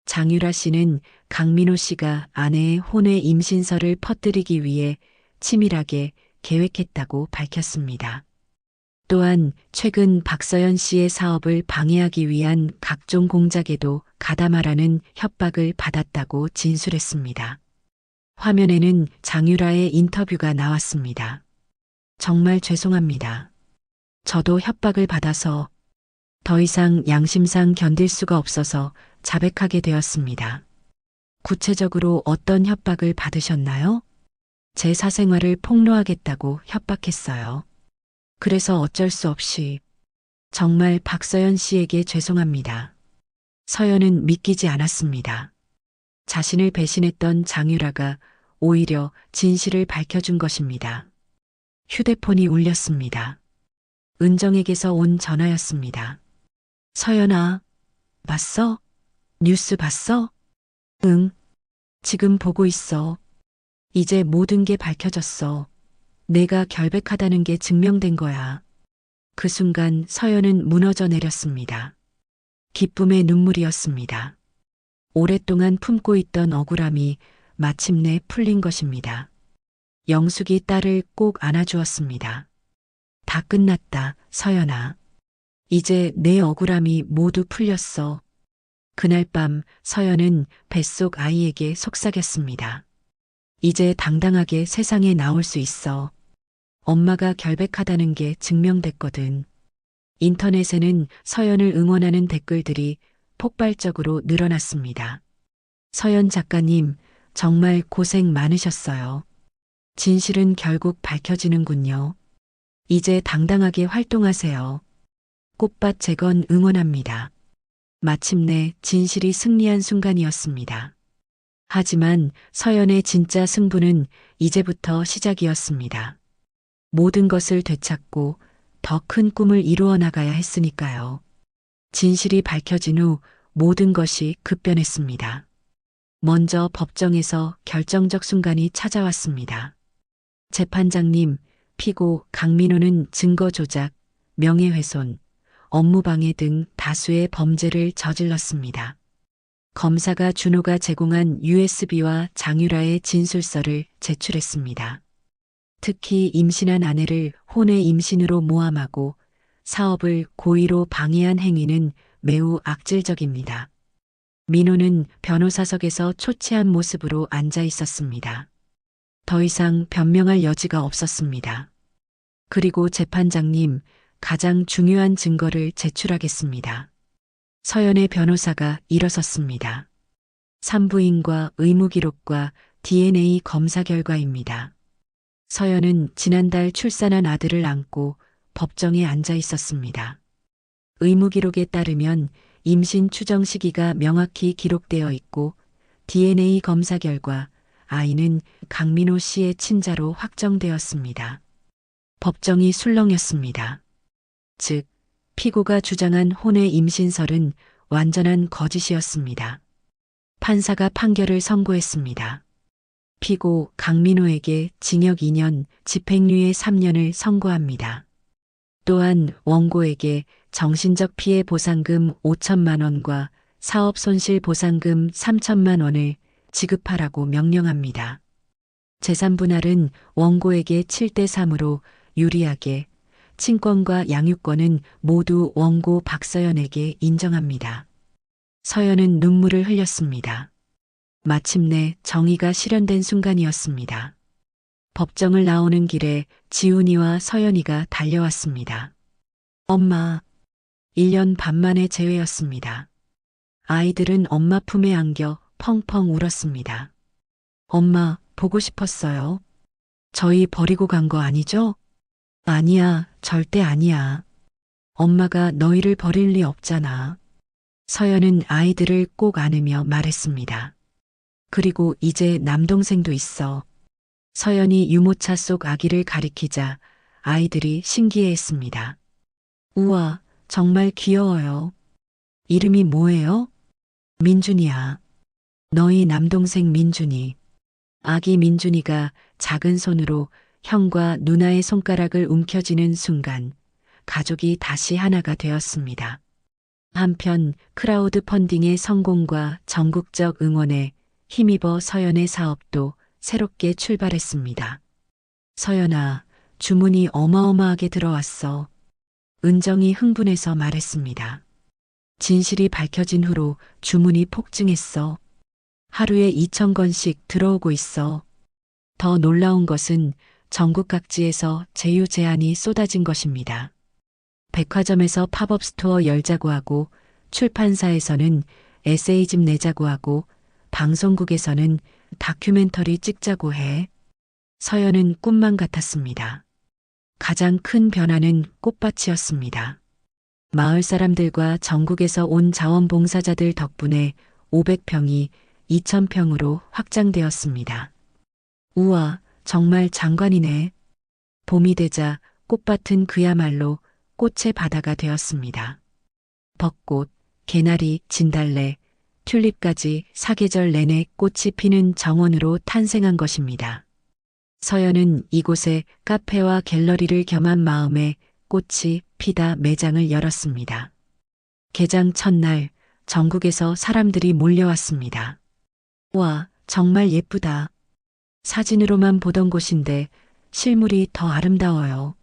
장유라 씨는 강민호 씨가 아내의 혼외 임신설을 퍼뜨리기 위해 치밀하게 계획했다고 밝혔습니다. 또한 최근 박서연 씨의 사업을 방해하기 위한 각종 공작에도 가담하라는 협박을 받았다고 진술했습니다. 화면에는 장유라의 인터뷰가 나왔습니다. 정말 죄송합니다. 저도 협박을 받아서 더 이상 양심상 견딜 수가 없어서 자백하게 되었습니다. 구체적으로 어떤 협박을 받으셨나요? 제 사생활을 폭로하겠다고 협박했어요. 그래서 어쩔 수 없이 정말 박서연 씨에게 죄송합니다. 서연은 믿기지 않았습니다. 자신을 배신했던 장유라가 오히려 진실을 밝혀준 것입니다. 휴대폰이 울렸습니다. 은정에게서 온 전화였습니다. 서연아, 봤어? 뉴스 봤어? 응, 지금 보고 있어. 이제 모든 게 밝혀졌어. 내가 결백하다는 게 증명된 거야. 그 순간 서연은 무너져 내렸습니다. 기쁨의 눈물이었습니다. 오랫동안 품고 있던 억울함이 마침내 풀린 것입니다. 영숙이 딸을 꼭 안아주었습니다. 다 끝났다, 서연아. 이제 내 억울함이 모두 풀렸어. 그날 밤 서연은 뱃속 아이에게 속삭였습니다. 이제 당당하게 세상에 나올 수 있어. 엄마가 결백하다는 게 증명됐거든. 인터넷에는 서연을 응원하는 댓글들이 폭발적으로 늘어났습니다. 서연 작가님, 정말 고생 많으셨어요. 진실은 결국 밝혀지는군요. 이제 당당하게 활동하세요. 꽃밭 재건 응원합니다. 마침내 진실이 승리한 순간이었습니다. 하지만 서연의 진짜 승부는 이제부터 시작이었습니다. 모든 것을 되찾고 더 큰 꿈을 이루어 나가야 했으니까요. 진실이 밝혀진 후 모든 것이 급변했습니다. 먼저 법정에서 결정적 순간이 찾아왔습니다. 재판장님, 피고 강민호는 증거 조작, 명예훼손, 업무방해 등 다수의 범죄를 저질렀습니다. 검사가 준호가 제공한 USB와 장유라의 진술서를 제출했습니다. 특히 임신한 아내를 혼외 임신으로 모함하고 사업을 고의로 방해한 행위는 매우 악질적입니다. 민호는 변호사석에서 초췌한 모습으로 앉아 있었습니다. 더 이상 변명할 여지가 없었습니다. 그리고 재판장님, 가장 중요한 증거를 제출하겠습니다. 서연의 변호사가 일어섰습니다. 산부인과 의무기록과 DNA 검사 결과입니다. 서연은 지난달 출산한 아들을 안고 법정에 앉아 있었습니다. 의무기록에 따르면 임신 추정 시기가 명확히 기록되어 있고 DNA 검사 결과 아이는 강민호 씨의 친자로 확정되었습니다. 법정이 술렁였습니다. 즉, 피고가 주장한 혼외 임신설은 완전한 거짓이었습니다. 판사가 판결을 선고했습니다. 피고 강민호에게 징역 2년, 집행유예 3년을 선고합니다. 또한 원고에게 정신적 피해 보상금 5천만 원과 사업 손실 보상금 3천만 원을 지급하라고 명령합니다. 재산 분할은 원고에게 7대 3으로 유리하게, 친권과 양육권은 모두 원고 박서연에게 인정합니다. 서연은 눈물을 흘렸습니다. 마침내 정의가 실현된 순간이었습니다. 법정을 나오는 길에 지훈이와 서연이가 달려왔습니다. 엄마, 1년 반 만에 재회였습니다. 아이들은 엄마 품에 안겨 펑펑 울었습니다. 엄마, 보고 싶었어요. 저희 버리고 간 거 아니죠? 아니야, 절대 아니야. 엄마가 너희를 버릴 리 없잖아. 서연은 아이들을 꼭 안으며 말했습니다. 그리고 이제 남동생도 있어. 서연이 유모차 속 아기를 가리키자 아이들이 신기해했습니다. 우와, 정말 귀여워요. 이름이 뭐예요? 민준이야. 너희 남동생 민준이. 아기 민준이가 작은 손으로 형과 누나의 손가락을 움켜쥐는 순간 가족이 다시 하나가 되었습니다. 한편 크라우드 펀딩의 성공과 전국적 응원에 힘입어 서연의 사업도 새롭게 출발했습니다. 서연아, 주문이 어마어마하게 들어왔어. 은정이 흥분해서 말했습니다. 진실이 밝혀진 후로 주문이 폭증했어. 하루에 2,000건씩 들어오고 있어. 더 놀라운 것은 전국 각지에서 제휴 제안이 쏟아진 것입니다. 백화점에서 팝업 스토어 열자고 하고, 출판사에서는 에세이집 내자고 하고, 방송국에서는 다큐멘터리 찍자고 해. 서연은 꿈만 같았습니다. 가장 큰 변화는 꽃밭이었습니다. 마을 사람들과 전국에서 온 자원봉사자들 덕분에 500평이 2,000평으로 확장되었습니다. 우와, 정말 장관이네. 봄이 되자 꽃밭은 그야말로 꽃의 바다가 되었습니다. 벚꽃, 개나리, 진달래, 튤립까지 사계절 내내 꽃이 피는 정원으로 탄생한 것입니다. 서연은 이곳에 카페와 갤러리를 겸한 마음에 꽃이 피다 매장을 열었습니다. 개장 첫날 전국에서 사람들이 몰려왔습니다. 와, 정말 예쁘다. 사진으로만 보던 곳인데 실물이 더 아름다워요.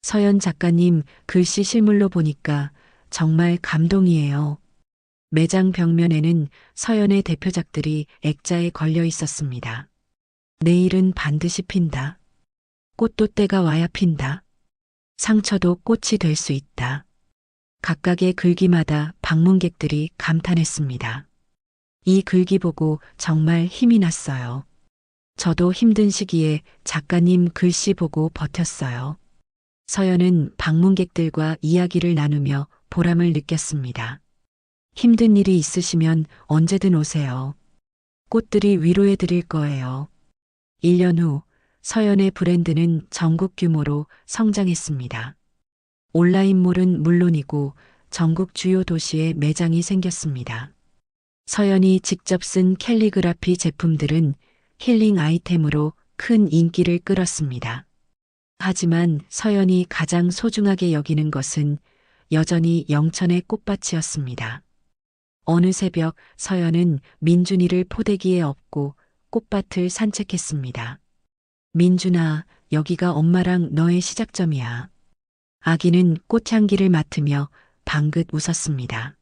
서연 작가님 글씨 실물로 보니까 정말 감동이에요. 매장 벽면에는 서연의 대표작들이 액자에 걸려 있었습니다. 내일은 반드시 핀다. 꽃도 때가 와야 핀다. 상처도 꽃이 될 수 있다. 각각의 글귀마다 방문객들이 감탄했습니다. 이 글귀 보고 정말 힘이 났어요. 저도 힘든 시기에 작가님 글씨 보고 버텼어요. 서연은 방문객들과 이야기를 나누며 보람을 느꼈습니다. 힘든 일이 있으시면 언제든 오세요. 꽃들이 위로해 드릴 거예요. 1년 후 서연의 브랜드는 전국 규모로 성장했습니다. 온라인몰은 물론이고 전국 주요 도시에 매장이 생겼습니다. 서연이 직접 쓴 캘리그라피 제품들은 힐링 아이템으로 큰 인기를 끌었습니다. 하지만 서연이 가장 소중하게 여기는 것은 여전히 영천의 꽃밭이었습니다. 어느 새벽 서연은 민준이를 포대기에 업고 꽃밭을 산책했습니다. 민준아, 여기가 엄마랑 너의 시작점이야. 아기는 꽃향기를 맡으며 방긋 웃었습니다.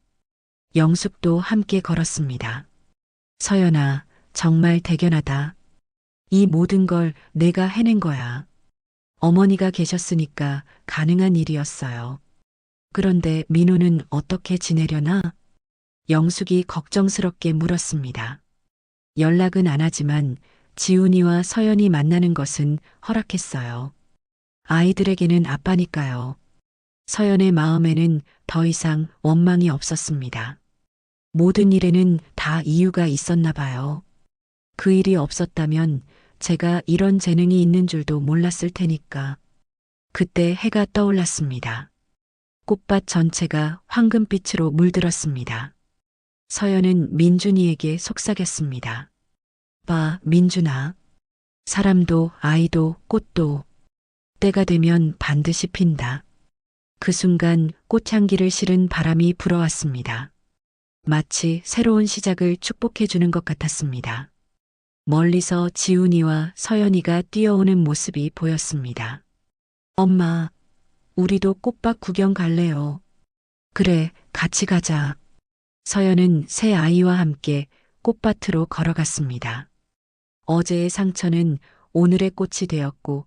영숙도 함께 걸었습니다. 서연아, 정말 대견하다. 이 모든 걸 내가 해낸 거야. 어머니가 계셨으니까 가능한 일이었어요. 그런데 민호는 어떻게 지내려나? 영숙이 걱정스럽게 물었습니다. 연락은 안 하지만 지훈이와 서연이 만나는 것은 허락했어요. 아이들에게는 아빠니까요. 서연의 마음에는 더 이상 원망이 없었습니다. 모든 일에는 다 이유가 있었나 봐요. 그 일이 없었다면 제가 이런 재능이 있는 줄도 몰랐을 테니까. 그때 해가 떠올랐습니다. 꽃밭 전체가 황금빛으로 물들었습니다. 서연은 민준이에게 속삭였습니다. 봐, 민준아. 사람도 아이도 꽃도 때가 되면 반드시 핀다. 그 순간 꽃향기를 실은 바람이 불어왔습니다. 마치 새로운 시작을 축복해 주는 것 같았습니다. 멀리서 지훈이와 서연이가 뛰어오는 모습이 보였습니다. 엄마, 우리도 꽃밭 구경 갈래요. 그래, 같이 가자. 서연은 새 아이와 함께 꽃밭으로 걸어갔습니다. 어제의 상처는 오늘의 꽃이 되었고,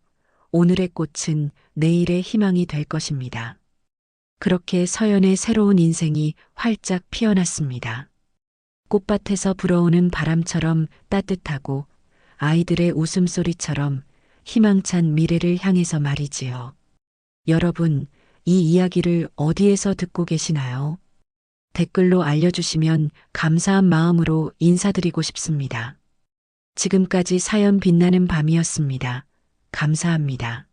오늘의 꽃은 내일의 희망이 될 것입니다. 그렇게 서연의 새로운 인생이 활짝 피어났습니다. 꽃밭에서 불어오는 바람처럼 따뜻하고 아이들의 웃음소리처럼 희망찬 미래를 향해서 말이지요. 여러분, 이 이야기를 어디에서 듣고 계시나요? 댓글로 알려주시면 감사한 마음으로 인사드리고 싶습니다. 지금까지 사연 빛나는 밤이었습니다. 감사합니다.